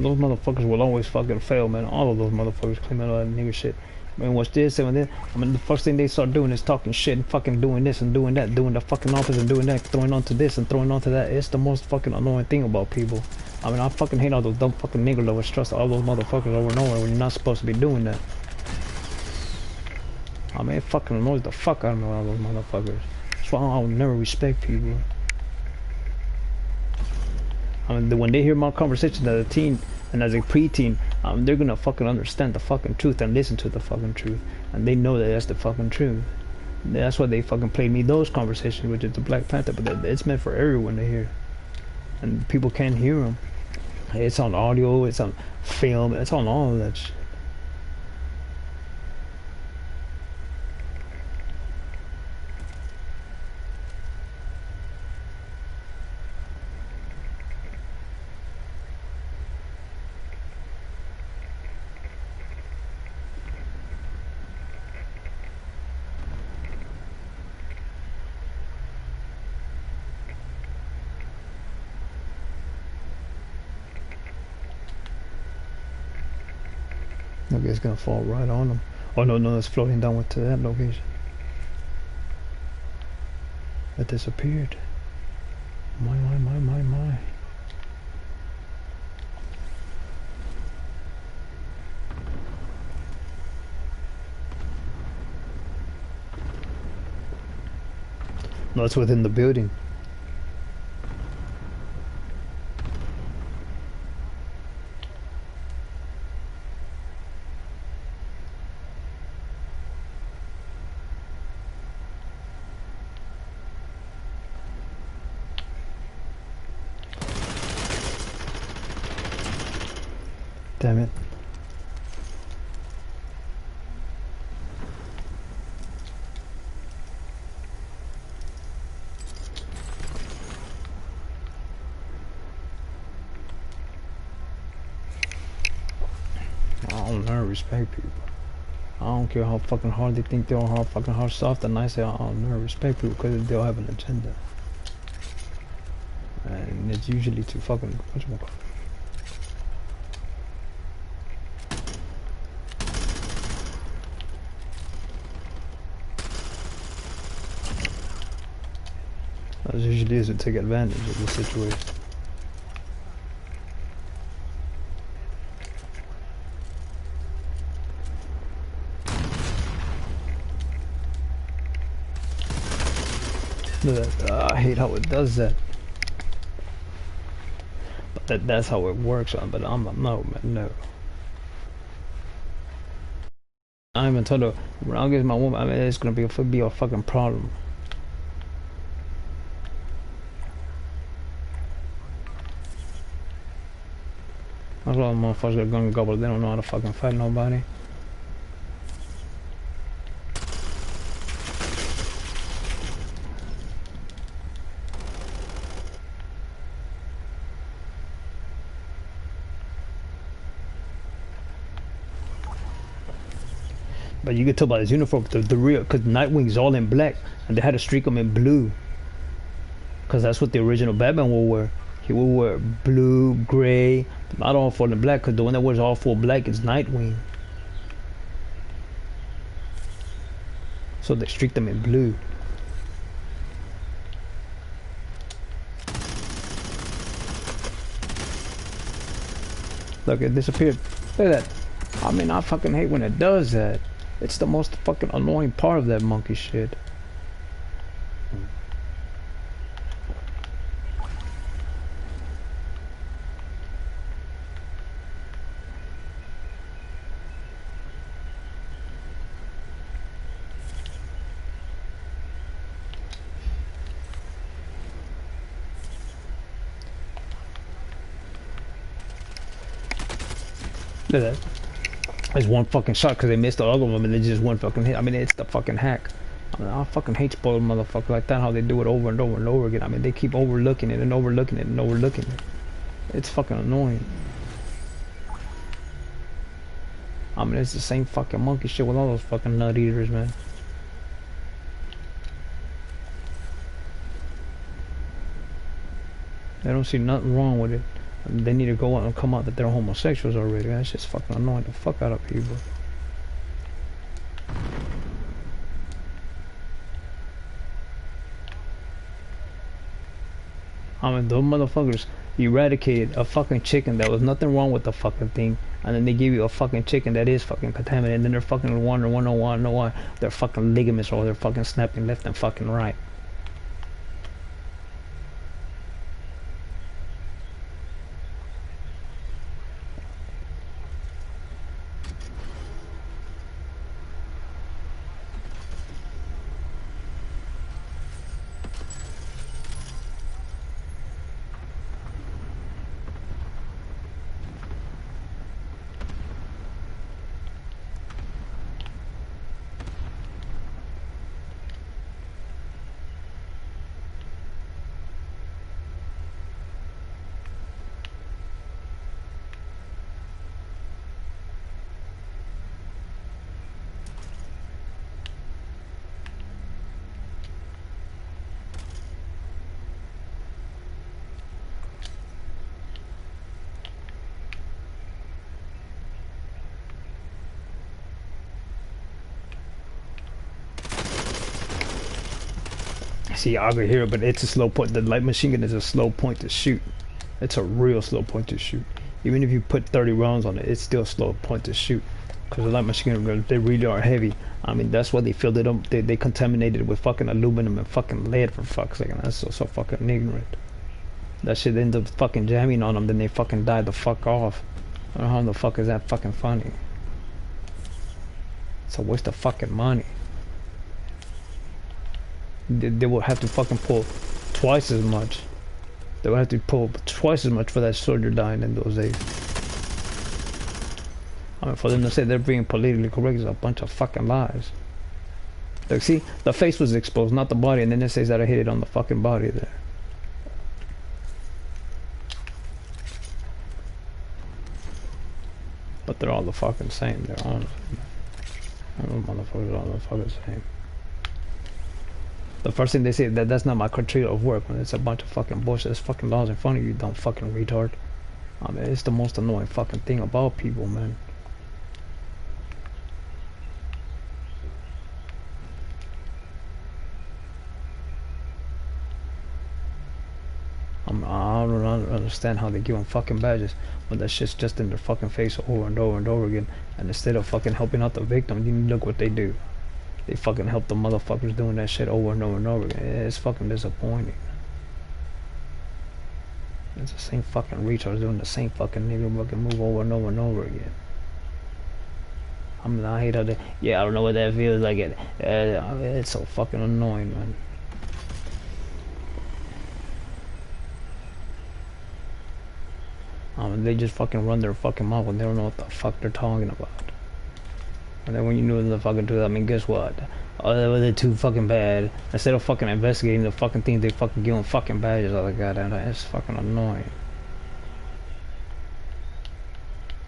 Those motherfuckers will always fucking fail, man. All of those motherfuckers claiming all that nigga shit. I mean, what's this and this? I mean, the first thing they start doing is talking shit and fucking doing this and doing that, doing the fucking office and doing that, throwing onto this and throwing onto that. It's the most fucking annoying thing about people. I mean, I fucking hate all those dumb fucking nigger lovers. Trust all those motherfuckers over and over when you're not supposed to be doing that. I mean, it fucking annoys the fuck out of me, all those motherfuckers. That's why I'll never respect people. I mean, when they hear my conversation as a teen and as a preteen, they're gonna fucking understand the fucking truth and listen to the fucking truth, and they know that that's the fucking truth. That's why they fucking played me those conversations, which is the Black Panther. But it's meant for everyone to hear, and people can't hear them. It's on audio, it's on film, it's on all of that shit. Okay, it's gonna fall right on them. Oh no, it's floating down to that location. It disappeared. My. No, it's within the building. Damn it. I don't never respect people. I don't care how fucking hard they think they are, how fucking hard soft, and I say I don't never respect people because they'll have an agenda. And it's usually to fucking whatchamacallit. That usually is to take advantage of the situation. Look at that. I hate how it does that. But that's how it works on. But I'm no man, no. I even told her when I get my woman, I mean it's gonna be a fucking problem. That's why motherfuckers got gun gobble. They don't know how to fucking fight nobody. But you could tell by his uniform, the real, because Nightwing's all in black, and they had to streak him in blue. Because that's what the original Batman will wear. He will wear blue, gray, not all full in black, because the one that wears all full black is Nightwing. So they streaked him in blue. Look, it disappeared. Look at that. I mean, I fucking hate when it does that. It's the most fucking annoying part of that monkey shit. Look at that. It's one fucking shot because they missed all of them and they just one fucking hit. I mean, it's the fucking hack. I mean, I fucking hate spoiled motherfuckers like that, how they do it over and over and over again. I mean, they keep overlooking it and overlooking it and overlooking it. It's fucking annoying. I mean, it's the same fucking monkey shit with all those fucking nut eaters, man. They don't see nothing wrong with it. They need to go out and come out that they're homosexuals already. That's just fucking annoying the fuck out of people. I mean, those motherfuckers eradicated a fucking chicken that was nothing wrong with the fucking thing, and then they give you a fucking chicken that is fucking contaminated, and then they're fucking wondering why their fucking ligaments or they're fucking snapping left and fucking right. See, I could hear it, but it's a slow point. The light machine gun is a slow point to shoot. It's a real slow point to shoot. Even if you put 30 rounds on it, it's still a slow point to shoot. Because the light machine guns, they really are heavy. I mean, that's why they filled it up. They contaminated it with fucking aluminum and fucking lead, for fuck's sake. And that's so fucking ignorant. That shit ends up fucking jamming on them, then they fucking die the fuck off. I don't know how the fuck is that fucking funny. It's a waste of fucking money. They will have to fucking pull twice as much. They will have to pull twice as much for that soldier dying in those days. I mean, for them to say they're being politically correct is a bunch of fucking lies. Like, see, the face was exposed, not the body, and then it says that I hit it on the fucking body there. But they're all the fucking same. They're all motherfuckers, all the fucking same. The first thing they say is that that's not my criteria of work, when it's a bunch of fucking bullshit. There's fucking laws in front of you, dumb fucking retard. I mean, it's the most annoying fucking thing about people, man. I don't understand how they give them fucking badges when that shit's just in their fucking face over and over and over again. And instead of fucking helping out the victim, you look what they do. They fucking help the motherfuckers doing that shit over and over and over again. It's fucking disappointing. It's the same fucking retards doing the same fucking nigga fucking move over and over and over again. I hate how they, yeah, I don't know what that feels like. It's so fucking annoying, man. They just fucking run their fucking mouth when they don't know what the fuck they're talking about. And then when you know the fucking truth, I mean, guess what? Oh, they're too fucking bad. Instead of fucking investigating the fucking things, they fucking give them fucking badges. Oh, goddamn, it's fucking annoying.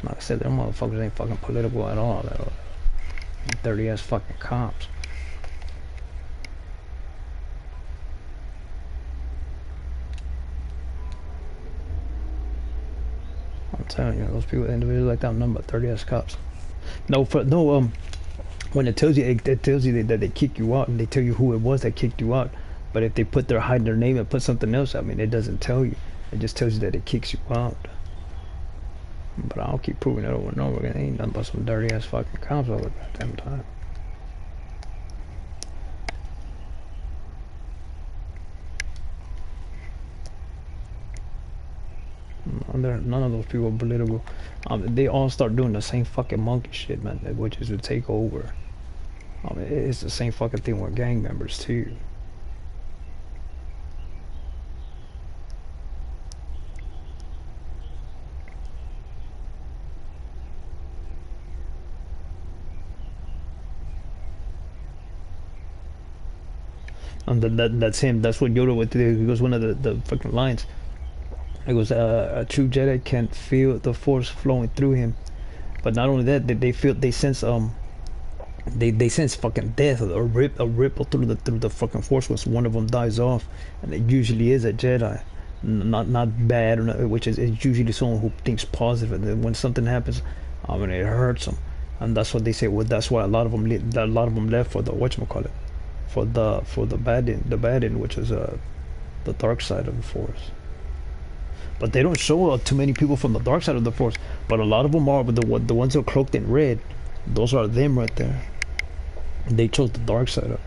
Like I said, them motherfuckers ain't fucking political at all. They're dirty ass fucking cops. I'm telling you, those people, individuals like that, are nothing but 30 ass cops. When it tells you, it tells you that they kick you out, and they tell you who it was that kicked you out. But if they hide their name and put something else, I mean, it doesn't tell you. It just tells you that it kicks you out. But I'll keep proving it over and over again. It ain't nothing but some dirty ass fucking cops all the goddamn time. None of those people are political. They all start doing the same fucking monkey shit, man, which is to take over. It's the same fucking thing with gang members too. And that's him. That's what Yoda would do. He goes, one of the fucking lines. It goes, a true Jedi can feel the Force flowing through him, but not only that, they sense they sense fucking death, a ripple through the fucking Force once one of them dies off, and it usually is a Jedi, not bad, or not, which is it's usually someone who thinks positive, and then when something happens, it hurts them, and that's what they say. Well, that's why a lot of them left for the whatchamacallit, for the bad end, which is the dark side of the Force. But they don't show too many people from the dark side of the Force. But a lot of them are. But the ones that are cloaked in red, those are them right there. They chose the dark side of it.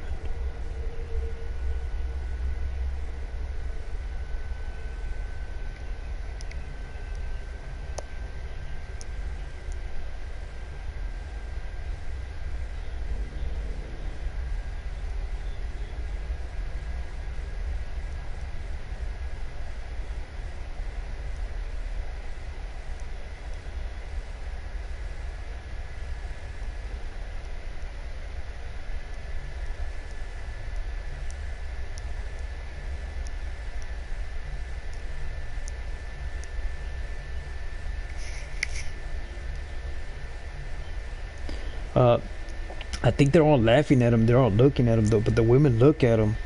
I think they're all laughing at him. They're all looking at him though. But the women look at him,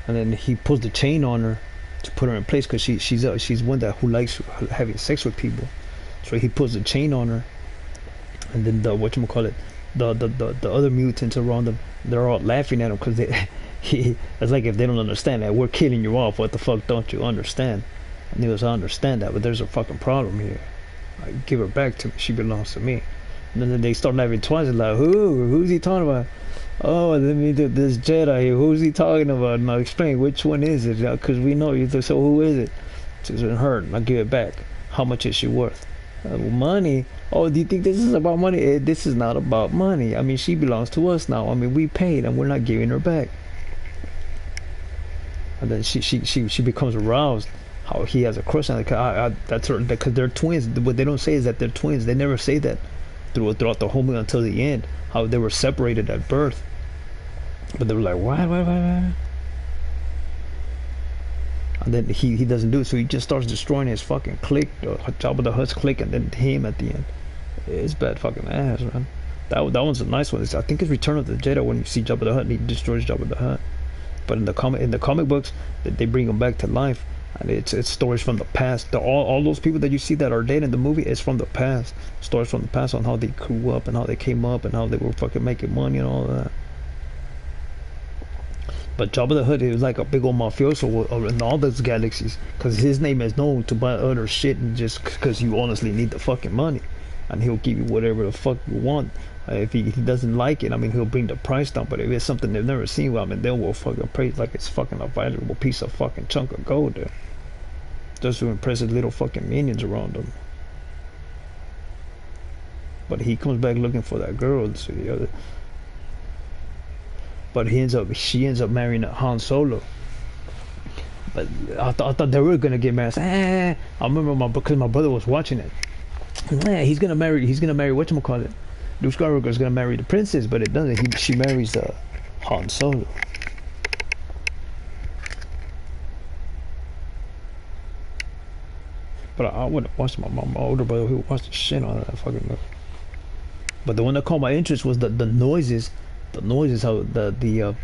and then he pulls the chain on her to put her in place because she's one who likes having sex with people. So he pulls the chain on her, and then the the other mutants around them, they're all laughing at him because it's like if they don't understand that we're killing you off. What the fuck don't you understand? And he goes, I understand that, but there's a fucking problem here. I give her back to me. She belongs to me. And then they start laughing twice. Like, who's he talking about? Oh, let me do this Jedi here. Who's he talking about? Now explain, which one is it? Because we know you. So who is it? It's her. I'll give it back. How much is she worth? Money? Oh, do you think this is about money? This is not about money. I mean, she belongs to us now. I mean, we paid and we're not giving her back. And then she becomes aroused. How he has a crush on her. That's her, because they're twins. What they don't say is that they're twins. They never say that. throughout the whole movie until the end, how they were separated at birth. But they were like, what? And then he doesn't do it, so he just starts destroying his fucking clique, Jabba the Hutt's clique, and then him at the end. It's bad fucking ass, man. That one's a nice one. I think it's Return of the Jedi when you see Jabba the Hutt and he destroys Jabba the Hutt. But in the comic books, they bring him back to life, and it's stories from the past. All those people that you see that are dead in the movie is from the past. Stories from the past on how they grew up and how they came up and how they were fucking making money and all of that. But Jabba the Hutt is like a big old mafioso in all those galaxies, because his name is known to buy other shit, and just because you honestly need the fucking money, and he'll give you whatever the fuck you want. If he doesn't like it, I mean, he'll bring the price down. But if it's something they've never seen, well, I mean, they will fucking praise like it's fucking a valuable piece of fucking chunk of gold there, just to impress his little fucking minions around him. But he comes back looking for that girl. So the other. But she ends up marrying Han Solo. But I thought they were gonna get married. I remember because my brother was watching it. Yeah, he's gonna marry whatchamacallit. Luke Skywalker's gonna marry the princess, but it doesn't. She marries Han Solo. But I would have watched my older brother who watched the shit out of that fucking movie. But the one that caught my interest was the noises. The noises, how the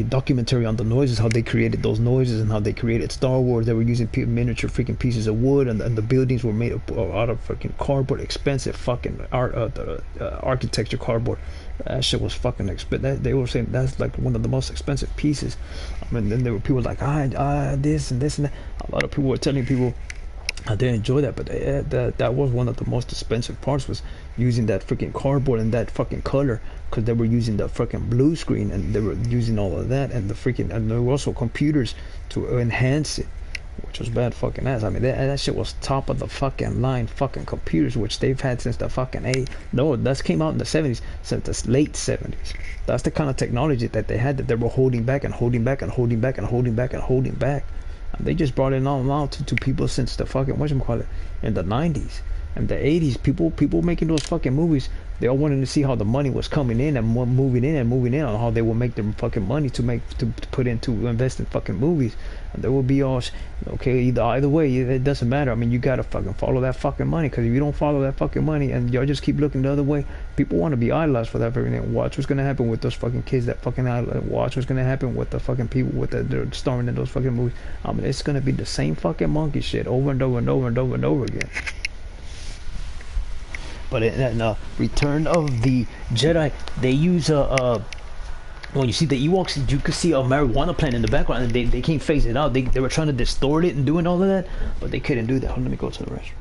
documentary on the noises, how they created those noises and how they created Star Wars. They were using miniature freaking pieces of wood, and the buildings were made out of freaking cardboard, expensive fucking architecture cardboard. That shit was fucking expensive. They were saying that's like one of the most expensive pieces. I mean, then there were people like this and this and that. A lot of people were telling people they enjoy that, but that was one of the most expensive parts, was using that freaking cardboard and that fucking color, because they were using the freaking blue screen, and they were using all of that, and and there were also computers to enhance it, which was bad fucking ass. I mean, that shit was top of the fucking line fucking computers, which they've had since the fucking that came out in the 70s, since the late 70s. That's the kind of technology that they had, that they were holding back and holding back and holding back and holding back and holding back. They just brought it on to people since the fucking whatchamacallit in the 90s and the 80s. People making those fucking movies, they all wanted to see how the money was coming in and moving in on how they will make their fucking money to invest in fucking movies. And there will be all okay, either way, it doesn't matter. I mean, you gotta fucking follow that fucking money, because if you don't follow that fucking money and y'all just keep looking the other way, people want to be idolized for that very thing. Watch what's gonna happen with those fucking kids that fucking idolize. Watch what's gonna happen with the fucking people with they're starring in those fucking movies. I mean, it's gonna be the same fucking monkey shit over and over and over and over and over again. But in Return of the Jedi, they use when you see the Ewoks, you could see a marijuana plant in the background, and they can't phase it out. They were trying to distort it and doing all of that, but they couldn't do that. Hold on, let me go to the restroom.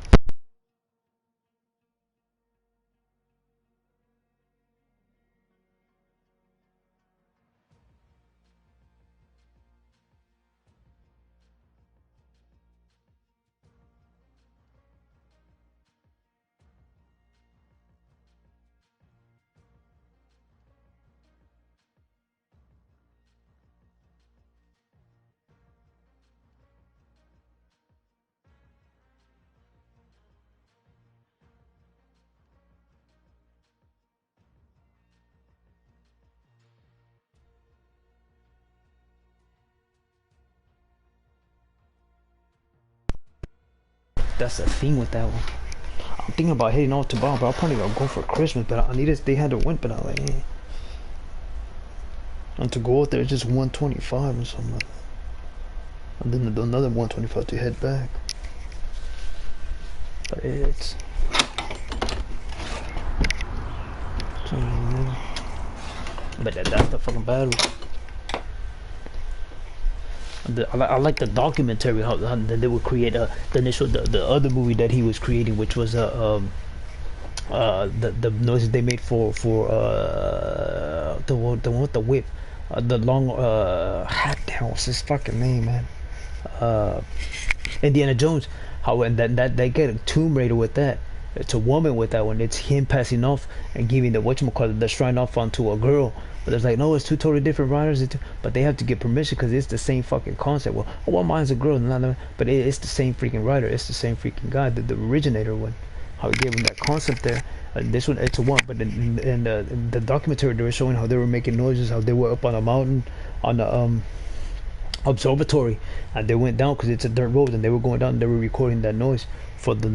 That's the thing with that one. I'm thinking about heading out to Bob, but I'll probably go for Christmas. But they had to win, but I'm like, and to go out there, it's just 125 or something like that. And then another 125 to head back. But it's but that's the fucking battle. I like the documentary, how they would create the other movie that he was creating, which was the noises they made for the one with the whip, the long what the hell was his fucking name, man? Indiana Jones. How and that they get a Tomb Raider with that. It's a woman with that one. It's him passing off and giving the whatchamacallit, the shrine off onto a girl. But it's like, no, it's two totally different writers. But they have to get permission because it's the same fucking concept. Well, mine's a girl, but it's the same freaking writer. It's the same freaking guy, the originator one. how he gave him that concept there. This one, it's a one, but in the documentary they were showing how they were making noises, how they were up on a mountain, on the observatory, and they went down because it's a dirt road, and they were going down. And they were recording that noise for the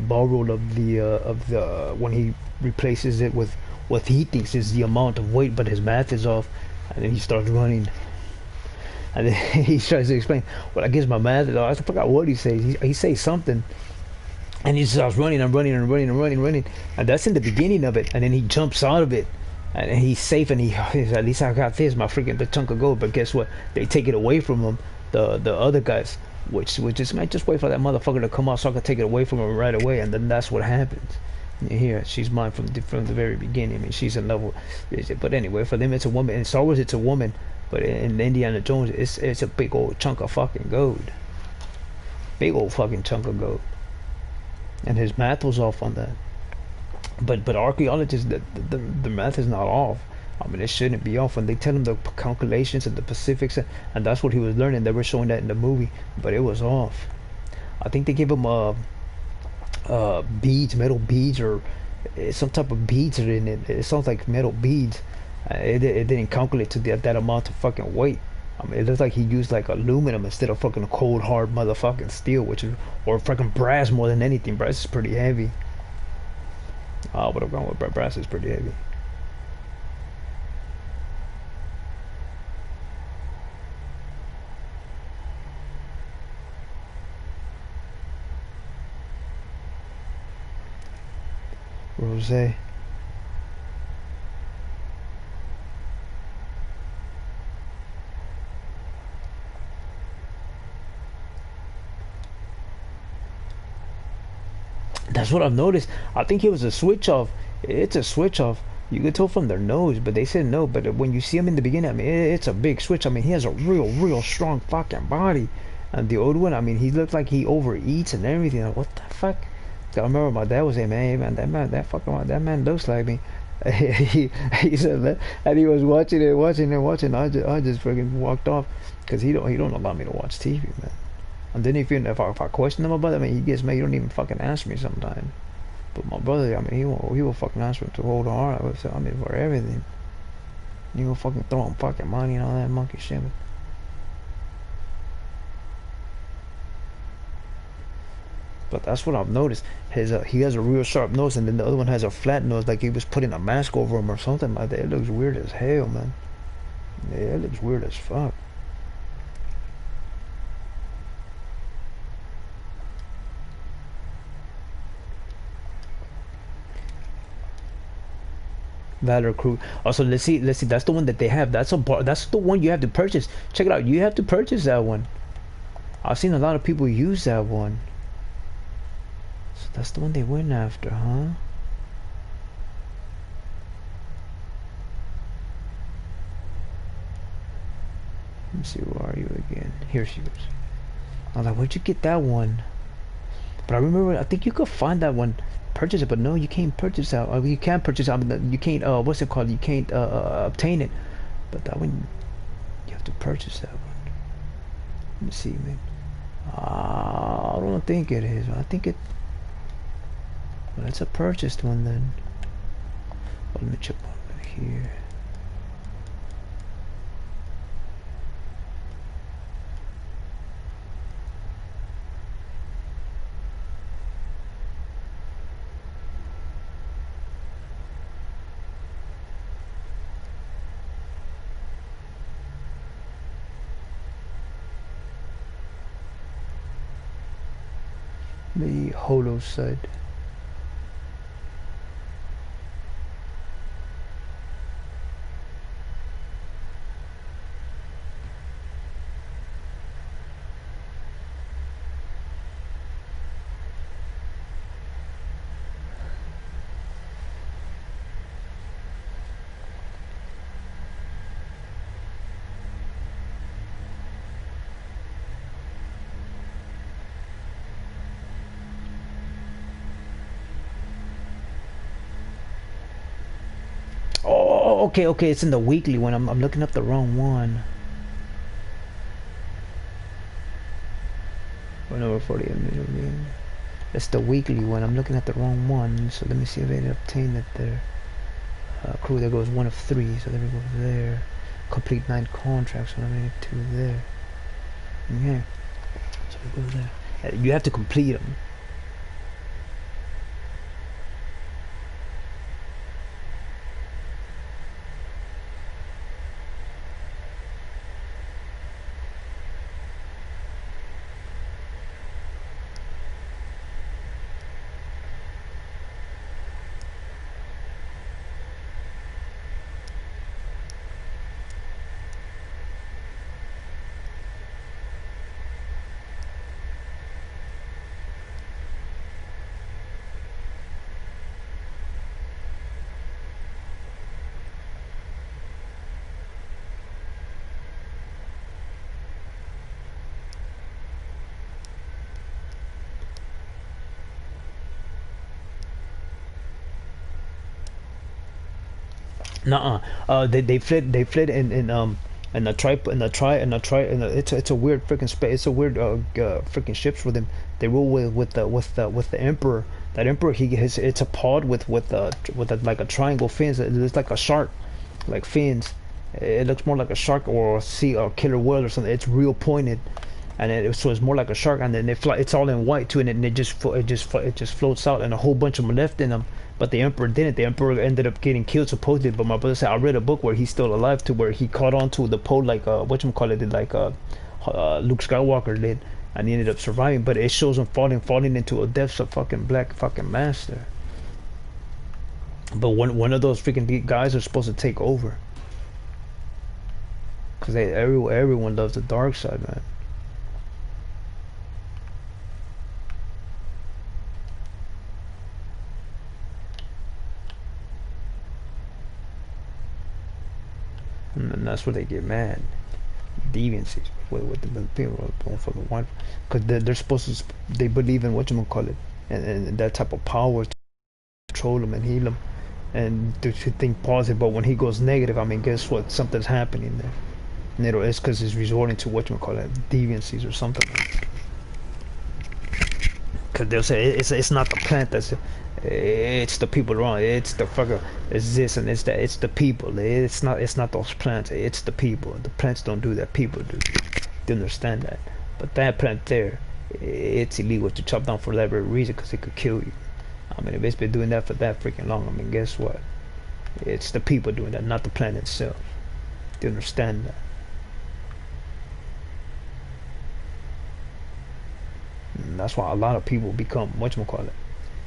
ball roll of the when he replaces it with what he thinks is the amount of weight, but his math is off, and then he starts running. And then he tries to explain, well, I guess my math is off. I forgot what he says. He says something, and he starts running and running and running and running and running, and that's in the beginning of it. And then he jumps out of it, and he's safe, and he's at least I got this, my freaking the chunk of gold. But guess what? They take it away from him, the other guys, which is man, just wait for that motherfucker to come out so I can take it away from him right away, and then that's what happens. You hear, she's mine from the very beginning. I mean, she's in love with, but anyway, for them it's a woman. In Star Wars it's a woman, but in Indiana Jones it's a big old chunk of fucking gold, big old fucking chunk of gold, and his math was off on that. But archaeologists, the math is not off. I mean, it shouldn't be off when they tell him the calculations and the specifics, and that's what he was learning. They were showing that in the movie, but it was off. I think they gave him beads, metal beads, or some type of beads are in it. It sounds like metal beads. It didn't calculate to that amount of fucking weight. I mean, it looks like he used like aluminum instead of fucking cold hard motherfucking steel, which is, or fucking brass more than anything. Brass is pretty heavy. I would have gone with brass is pretty heavy. Rosé. That's what I've noticed. I think it was a switch off. It's a switch off. You could tell from their nose, but they said no. But when you see him in the beginning, I mean, it's a big switch. I mean, he has a real strong fucking body. And the old one, I mean, he looked like he overeats and everything. Like, what the fuck? I remember my dad was saying, man, that man looks like me. he said that, and he was watching. I just freaking walked off because he don't allow me to watch TV, man. And then if I question him about it, I mean, he gets mad. He don't even fucking ask me sometimes. But my brother, I mean, he will fucking answer to hold on. I mean, for everything. He will fucking throw him fucking money and all that monkey shit. But that's what I've noticed. He has a real sharp nose, and then the other one has a flat nose, like he was putting a mask over him or something like that. It looks weird as hell, man. Yeah, it looks weird as fuck. Valor Crew. Also, let's see. That's the one that they have. That's the one you have to purchase. Check it out. You have to purchase that one. I've seen a lot of people use that one. So that's the one they went after, huh? Let me see. Where are you again? Here she is. I was like, where'd you get that one? But I remember, I think you could find that one, purchase it, but no, you can't purchase that. You can't purchase it. I mean, you can't. What's it called? You can't obtain it. But that one, you have to purchase that one. Let me see, man. I don't think it is. I think it. Well, it's a purchased one then. Well, let me check over here. The holo side. Okay, it's in the weekly one. I'm looking up the wrong one. Number 48 million. That's the weekly one. I'm looking at the wrong one. So let me see if I obtained it there. Crew, there goes 1 of 3. So there we go there. Complete 9 contracts. So I made 2 there. Okay. So we go there. You have to complete them. Nuh-uh. They fled it's a weird freaking space. It's a weird freaking ships for them. They rule with the emperor. That emperor, it's a pod with like a triangle fins. It's like a shark, like fins. It looks more like a shark or a sea or killer whale or something. It's real pointed, and so it's more like a shark. And then they fly. It's all in white too, and it just floats out, and a whole bunch of them left in them. But the emperor didn't. The emperor ended up getting killed supposedly. But my brother said I read a book where he's still alive, to where he caught on to the pole like whatchamacallit did, like Luke Skywalker did, and he ended up surviving. But it shows him falling into a depths of fucking black fucking master. But one of those freaking guys are supposed to take over, because everyone loves the dark side, man. And that's where they get mad. Deviancies with the people going for the one, because they're supposed to, they believe in whatchamacallit, and that type of power to control them and heal them, and to think positive. But when he goes negative, I mean, guess what? Something's happening there. And it's because he's resorting to whatchamacallit, deviancies or something. Because they'll say it's not the plant it's the people wrong. It's the fucker. It's this and it's that. It's the people. It's not those plants. It's the people. The plants don't do that. People do. They understand that. But that plant there, it's illegal to chop down for that very reason, because it could kill you. I mean, if it's been doing that for that freaking long, I mean, guess what? It's the people doing that, not the plant itself. They understand that. And that's why a lot of people become whatchamacallit,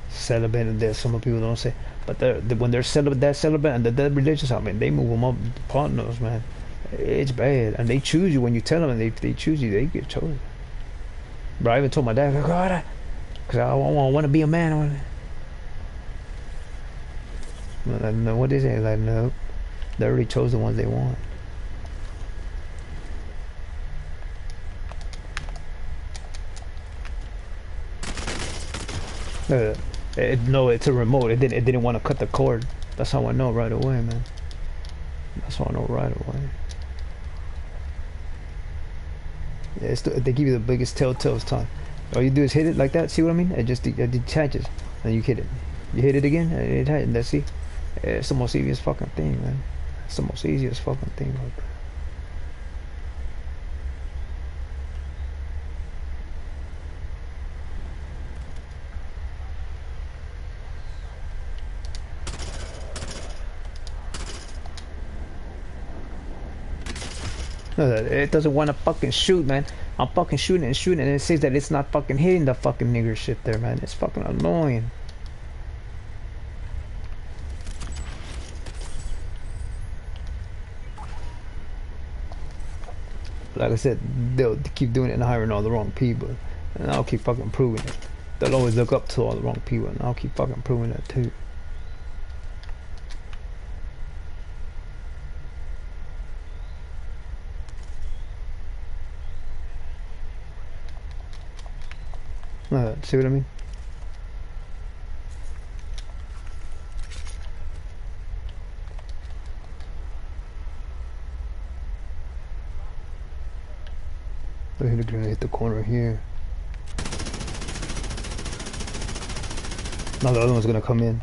celibate. And there's some people don't say, but when they're celibate and they're religious, I mean, they move them up partners, man. It's bad, and they choose you when you tell them, and they choose you, they get chosen. But I even told my dad, because I want to be a man. No, what they say, like, no, they already chose the ones they want. No, it's a remote. It didn't want to cut the cord. That's how I know right away, man. That's how I know right away. Yeah, they give you the biggest telltale time. All you do is hit it like that. See what I mean? It just it detaches, and you hit it. You hit it again, and it detaches. Let's see. It's the most easiest fucking thing, man. It's the most easiest fucking thing, right there. It doesn't want to fucking shoot, man. I'm fucking shooting and shooting, and it says that it's not fucking hitting the fucking nigger shit there, man. It's fucking annoying. Like I said, they'll keep doing it and hiring all the wrong people, and I'll keep fucking proving it. They'll always look up to all the wrong people, and I'll keep fucking proving that too. See what I mean? They're gonna hit the corner here. Now the other one's gonna come in.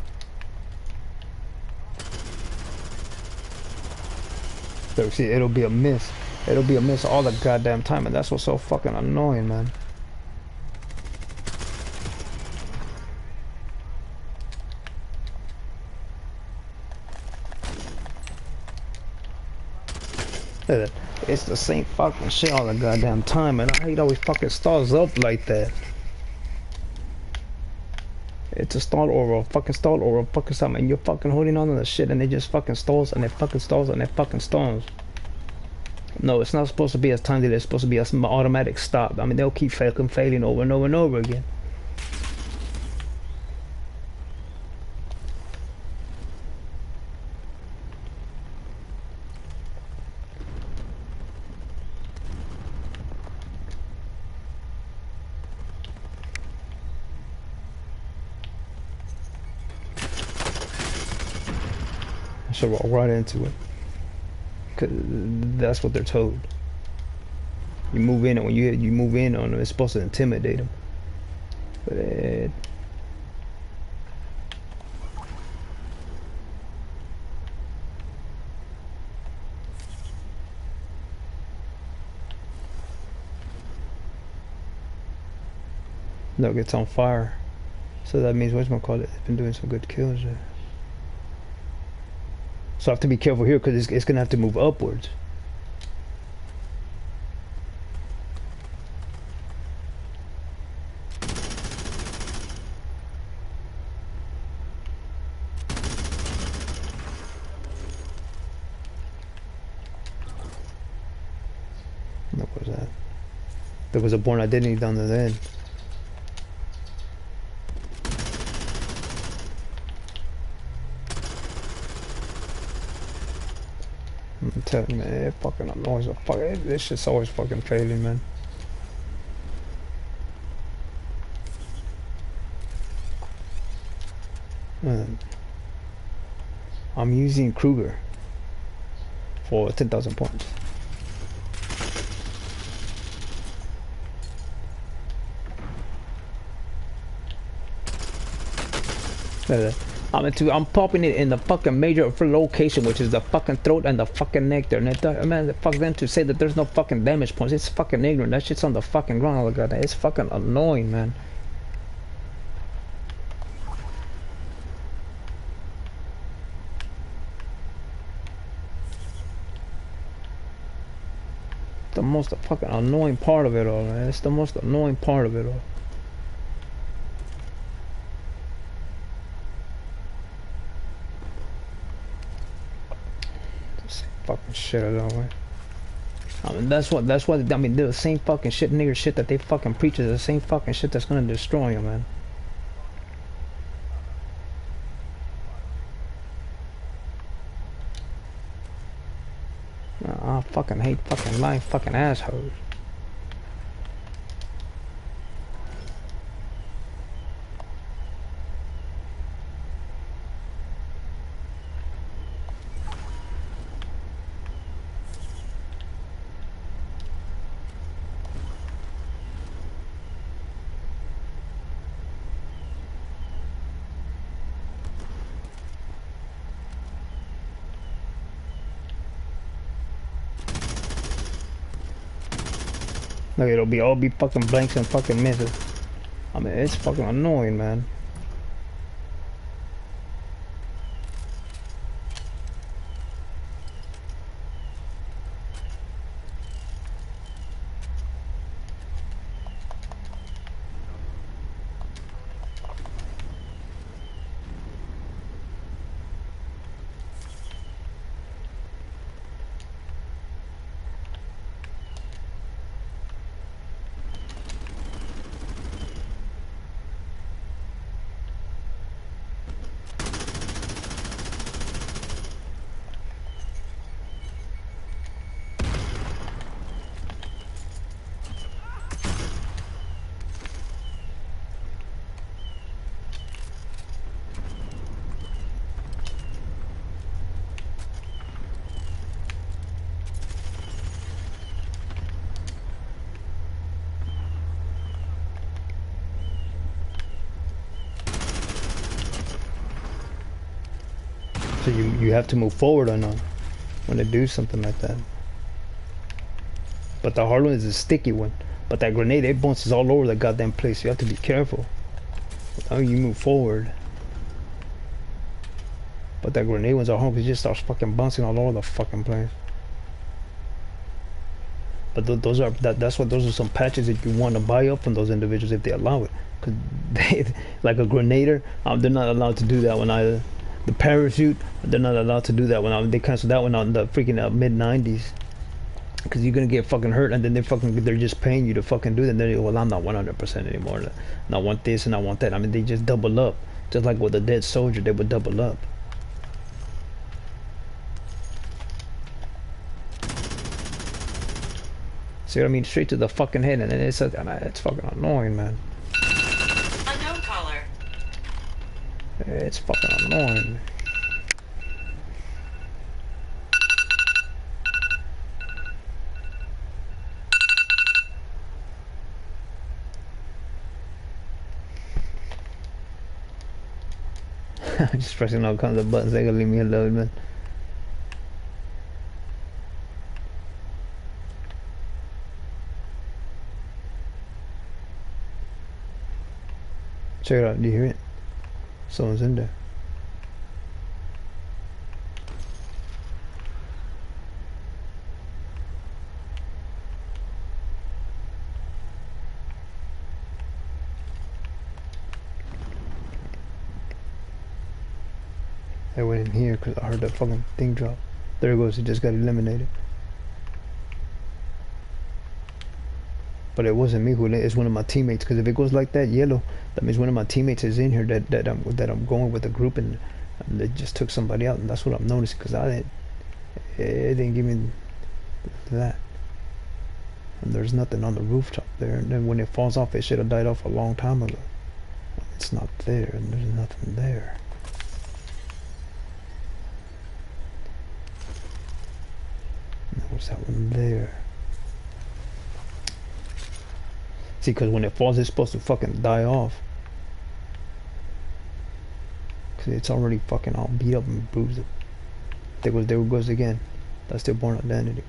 So see, it'll be a miss. It'll be a miss all the goddamn time, and that's what's so fucking annoying, man. It's the same fucking shit all the goddamn time, and I hate always fucking stalls up like that. It's a stall or a fucking stall or a fucking something, and you're fucking holding on to the shit, and it just fucking stalls, and it fucking stalls, and it fucking stalls. No, it's not supposed to be as time delay. It's supposed to be an automatic stop. I mean, they'll keep failing over and over and over again. I should walk right into it. Cause that's what they're told. You move in, and when you move in on them, it's supposed to intimidate them. But no, it's on fire. So that means whatchamacallit, they've been doing some good kills there. So I have to be careful here because it's gonna have to move upwards. What was that? There was a Born Identity down there then. I'm telling you, man, it fucking annoys the fuck. This shit's always fucking failing, man. Man, I'm using Kruger for 10,000 points. I'm popping it in the fucking major location, which is the fucking throat and the fucking neck there. And man, fuck them to say that there's no fucking damage points. It's fucking ignorant. That shit's on the fucking ground. Oh god, it's fucking annoying, man. The most fucking annoying part of it all, man. It's the most annoying part of it all. Fucking shit I don't know. I mean that's what I mean, they're the same fucking shit, nigger shit that they fucking preach is the same fucking shit that's gonna destroy you, man. I fucking hate fucking lying fucking assholes. Look, it'll all be fucking blanks and fucking misses. I mean, it's fucking annoying, man. So you have to move forward on them when they do something like that. But the hard one is a sticky one. But that grenade, it bounces all over the goddamn place. You have to be careful. How you move forward. But that grenade ones are hard because it just starts fucking bouncing all over the fucking place. But those are those are some patches that you want to buy up from those individuals if they allow it. Cause they, like a grenader, they're not allowed to do that one either. The parachute, they're not allowed to do that one. They canceled that one on the freaking mid '90s. Cause you're gonna get fucking hurt, and then they're just paying you to fucking do that. And then well, I'm not 100% anymore. And I want this and I want that. I mean, they just double up, just like with a dead soldier, they would double up. See what I mean? Straight to the fucking head, and then it's fucking annoying, man. Unknown caller. It's fucking annoying. I'm just pressing all kinds of buttons. They gonna leave me alone, man. Check it out. Do you hear it? Someone's in there. I went in here because I heard that fucking thing drop. There it goes. It just got eliminated. But it wasn't me who it's one of my teammates. Because if it goes like that, yellow, that means one of my teammates is in here that I'm going with the group, and they just took somebody out, and that's what I'm noticing. Because it didn't give me that. And there's nothing on the rooftop there. And then when it falls off, it should have died off a long time ago. It's not there, and there's nothing there. What's that one there? See, because when it falls, it's supposed to fucking die off. Because it's already fucking all beat up and bruised up. There it goes again. That's their born identity.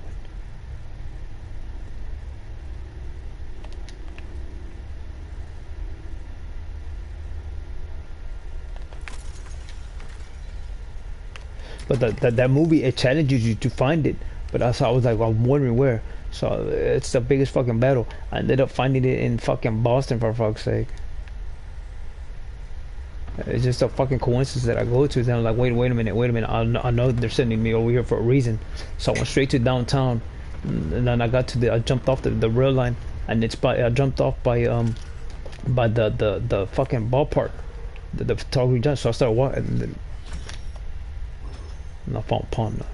But that movie, it challenges you to find it. But I was like, I'm wondering where. So it's the biggest fucking battle. I ended up finding it in fucking Boston, for fuck's sake. It's just a fucking coincidence that I go to. Then I'm like, wait a minute. I know they're sending me over here for a reason. So I went straight to downtown, and then I jumped off the rail line, and I jumped off by the fucking ballpark, the photography done. So I started walking, and I found Pond.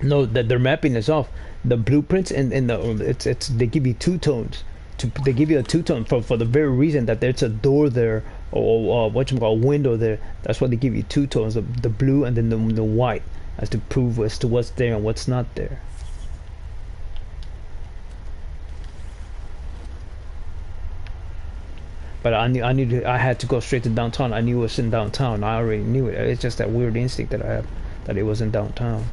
No, that their mapping is off. The blueprints and the they give you two tones. They give you a two-tone for the very reason that there's a door there or a window there. That's why they give you two tones, the blue and then the white, as to prove as to what's there and what's not there. But I had to go straight to downtown. I knew it was in downtown. I already knew it. It's just that weird instinct that I have that it was in downtown.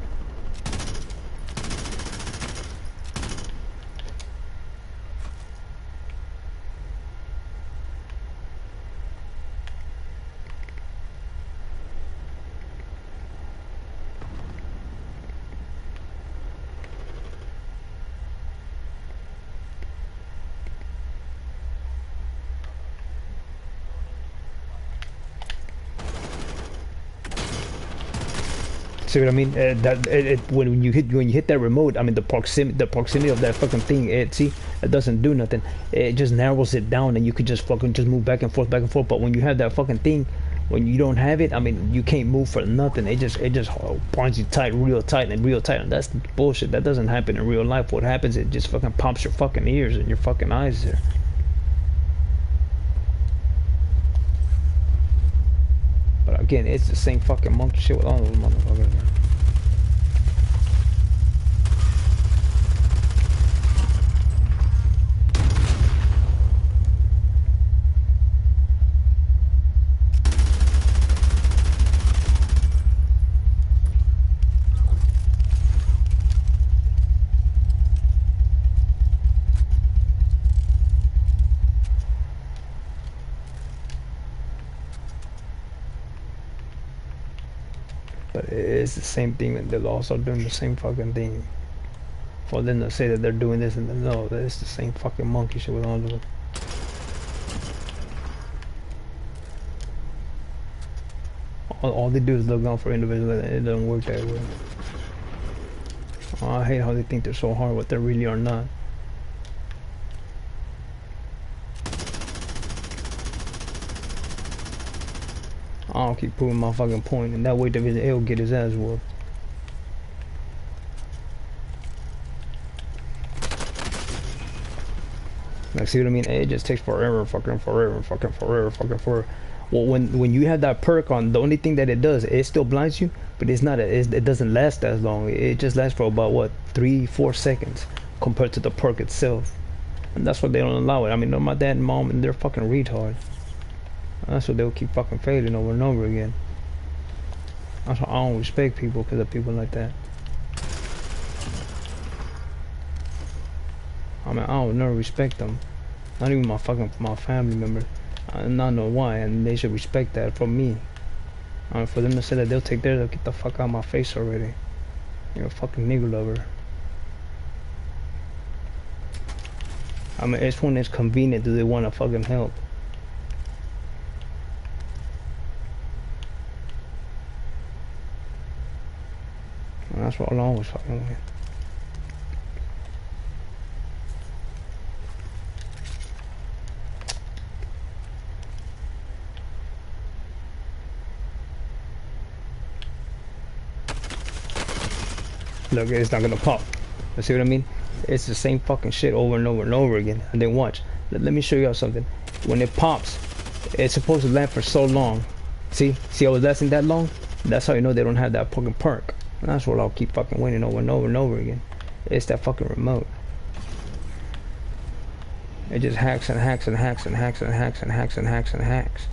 See what I mean? When you hit that remote, I mean the proximity of that fucking thing. It doesn't do nothing. It just narrows it down, and you could just fucking move back and forth. But when you have that fucking thing, When you don't have it, I mean, you can't move for nothing. It just binds you tight, real tight, and real tight. And that's bullshit. That doesn't happen in real life. What happens? It just fucking pops your fucking ears and your fucking eyes there. But again, it's the same fucking monkey shit with all those motherfuckers. Man. But it's the same thing, and they're also doing the same fucking thing. For them to say that they're doing this and then no, it's the same fucking monkey shit with all of them. All they do is look out for individuals, and it doesn't work that way. Oh, I hate how they think they're so hard, what they really are not. I'll keep proving my fucking point, and that way he'll get his ass whooped. Like, see what I mean? It just takes forever. Well, when you have that perk on, the only thing that it does, it still blinds you, but it's not. It doesn't last as long. It just lasts for about what 3-4 seconds compared to the perk itself, and that's why they don't allow it. I mean, my dad and mom, and they're fucking retards. That's what they'll keep fucking failing over and over again. That's why I don't respect people, because of people like that. I mean, I don't never respect them. Not even my family members. I not know why, and they should respect that from me. For them to say that they'll take theirs, they'll get the fuck out of my face already. You're a fucking nigger lover. I mean, it's when it's convenient do they want to fucking help. And that's what I'm always fucking with. Look, it's not gonna pop. You see what I mean? It's the same fucking shit over and over and over again. And then watch. Let me show you something. When it pops, it's supposed to last for so long. See how it's lasting that long? That's how you know they don't have that fucking perk. And that's what I'll keep fucking winning over and over and over again. It's that fucking remote. It just hacks and hacks and hacks and hacks and hacks and hacks and hacks and hacks.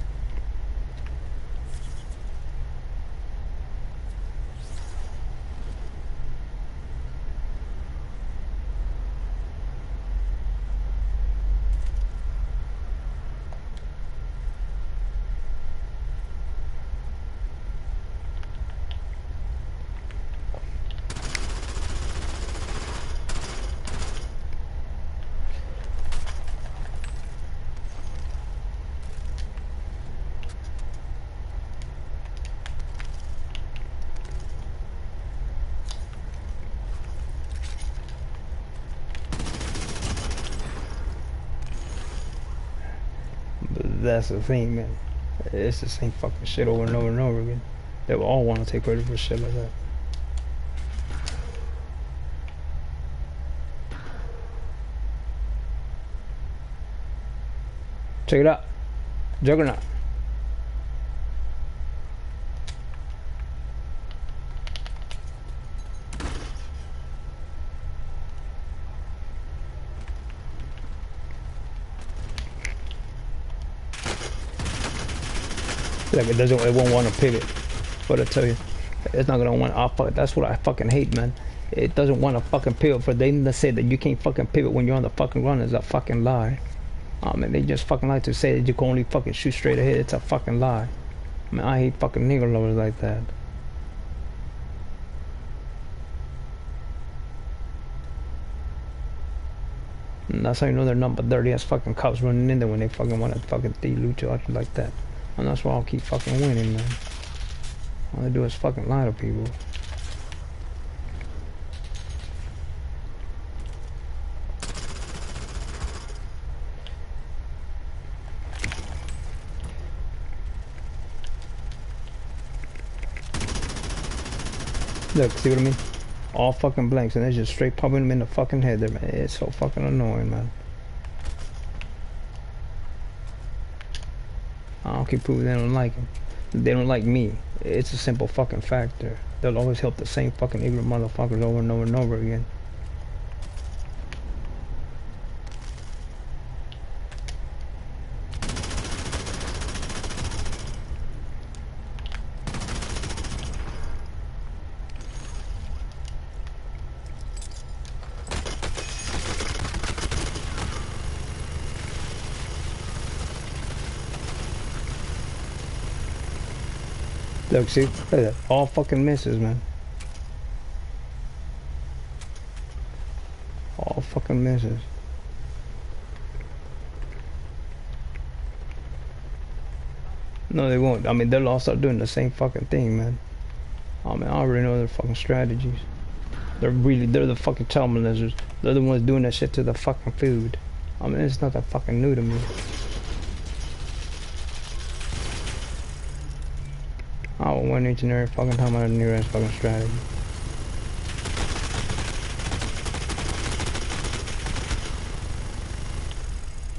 That's the thing, man. It's the same fucking shit over and over and over again. They will all want to take credit for shit like that. Check it out. Juggernaut. Like it won't want to pivot. What I tell you, it's not gonna want. That's what I fucking hate, man. It doesn't want to fucking pivot. For them to say that you can't fucking pivot when you're on the fucking run is a fucking lie. I mean, they just fucking like to say that you can only fucking shoot straight ahead. It's a fucking lie. I mean, I hate fucking nigger lovers like that. And that's how you know they're not but dirty ass fucking cops running in there when they fucking want to fucking loot you out like that. And that's why I'll keep fucking winning, man. All they do is fucking lie to people. Look, see what I mean? All fucking blanks, and they just straight popping them in the fucking head there, man. It's so fucking annoying, man. I don't keep proving they don't like him. They don't like me. It's a simple fucking factor. They'll always help the same fucking ignorant motherfuckers over and over and over again. Look, see? Look at that. All fucking misses, man. All fucking misses. No, they won't. I mean, they'll all start doing the same fucking thing, man. I mean, I already know their fucking strategies. They're the fucking child molesters. They're the ones doing that shit to the fucking food. I mean, it's not that fucking new to me. I will win each and every fucking time I have a new ass fucking strategy.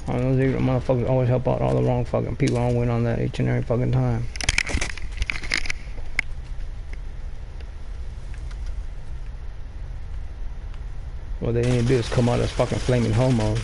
I mean, those ignorant motherfuckers always help out all the wrong fucking people. I win on that each and every fucking time. What they need to do is come out as fucking flaming homos.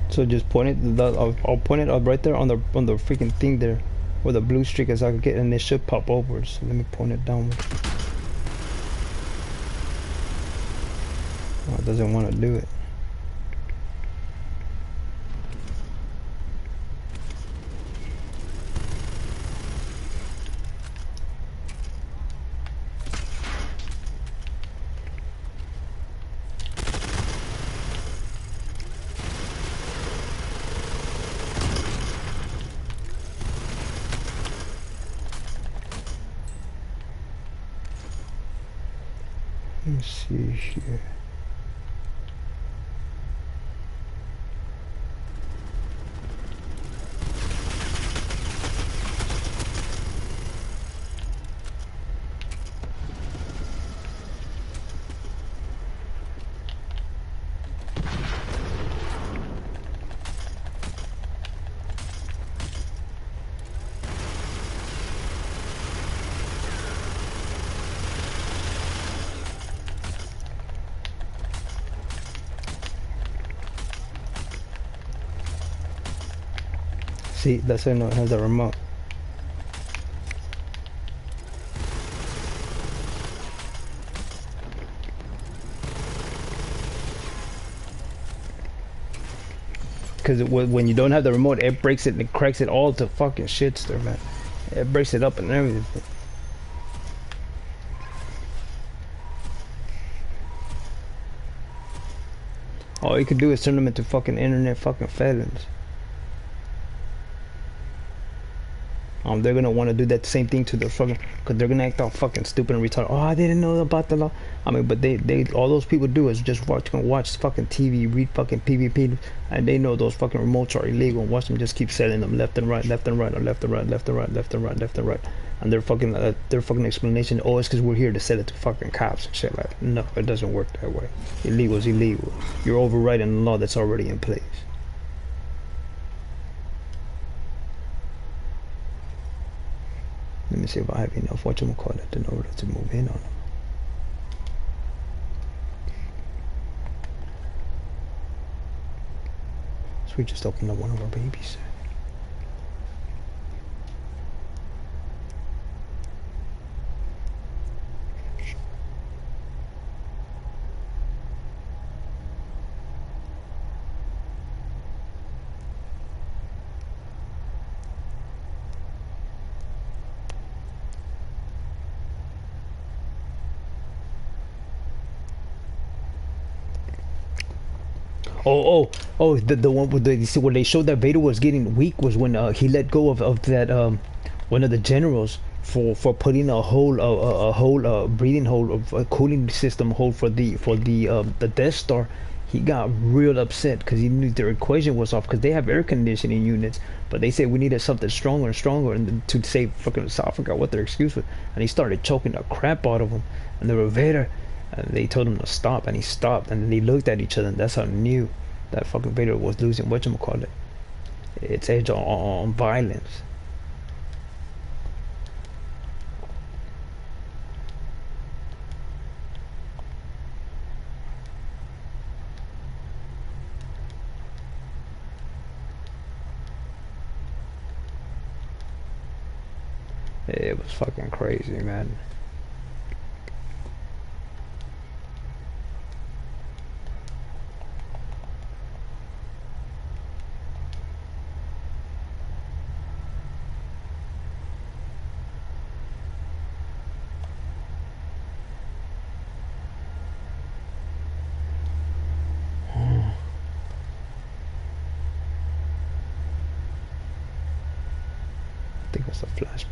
So just point it. I'll point it up right there on the freaking thing there, where the blue streak is. I can get, and it should pop over. So let me point it downward. Oh, it doesn't want to do it. Let's see here. See, that's how I know it has a remote. Because when you don't have the remote, it breaks it and it cracks it all to fucking shitster, man. It breaks it up and everything. All you could do is turn them into fucking internet fucking felons. They're gonna want to do that same thing to the fucking, cause they're gonna act all fucking stupid and retarded. Oh, I didn't know about the law. I mean, but they all those people do is just watch fucking TV, read fucking PvP, and they know those fucking remotes are illegal. And watch them just keep selling them left and right, left and right, or left and right, left and right, left and right, left and right. And their fucking explanation, oh, it's cause we're here to sell it to fucking cops and shit like. No, it doesn't work that way. Illegal is illegal. You're overriding the law that's already in place. Let me see if I have enough whatchamacallit in order to move in on them. So we just opened up one of our babies. The one with the when they showed that Vader was getting weak was when he let go of that one of the generals for putting a whole breathing hole of a cooling system hole for the Death Star. He got real upset because he knew their equation was off, because they have air conditioning units, but they said we needed something stronger and stronger and to save fucking South. I forgot what their excuse was, and he started choking the crap out of them, and they were Vader. And they told him to stop, and he stopped, and then they looked at each other, and that's how I knew that fucking Vader was losing whatchamacallit, its edge on violence. It was fucking crazy, man. I think it's a flashback.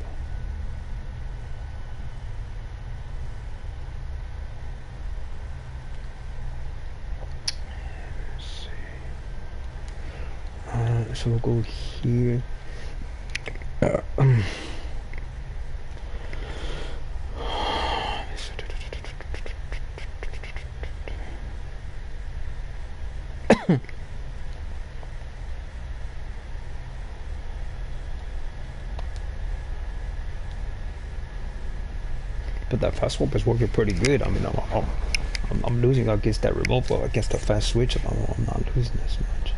So we'll go here. But that fast swap is working pretty good. I mean, I'm losing against that remote, but against the fast switch, I'm not losing as much.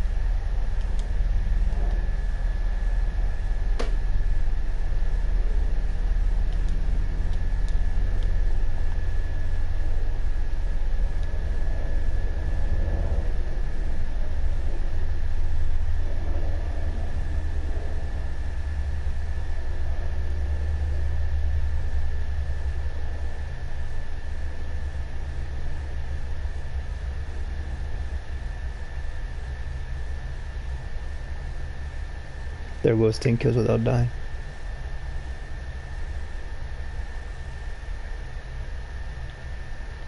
There goes 10 kills without dying.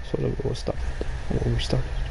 So we'll stop it. We'll restart it.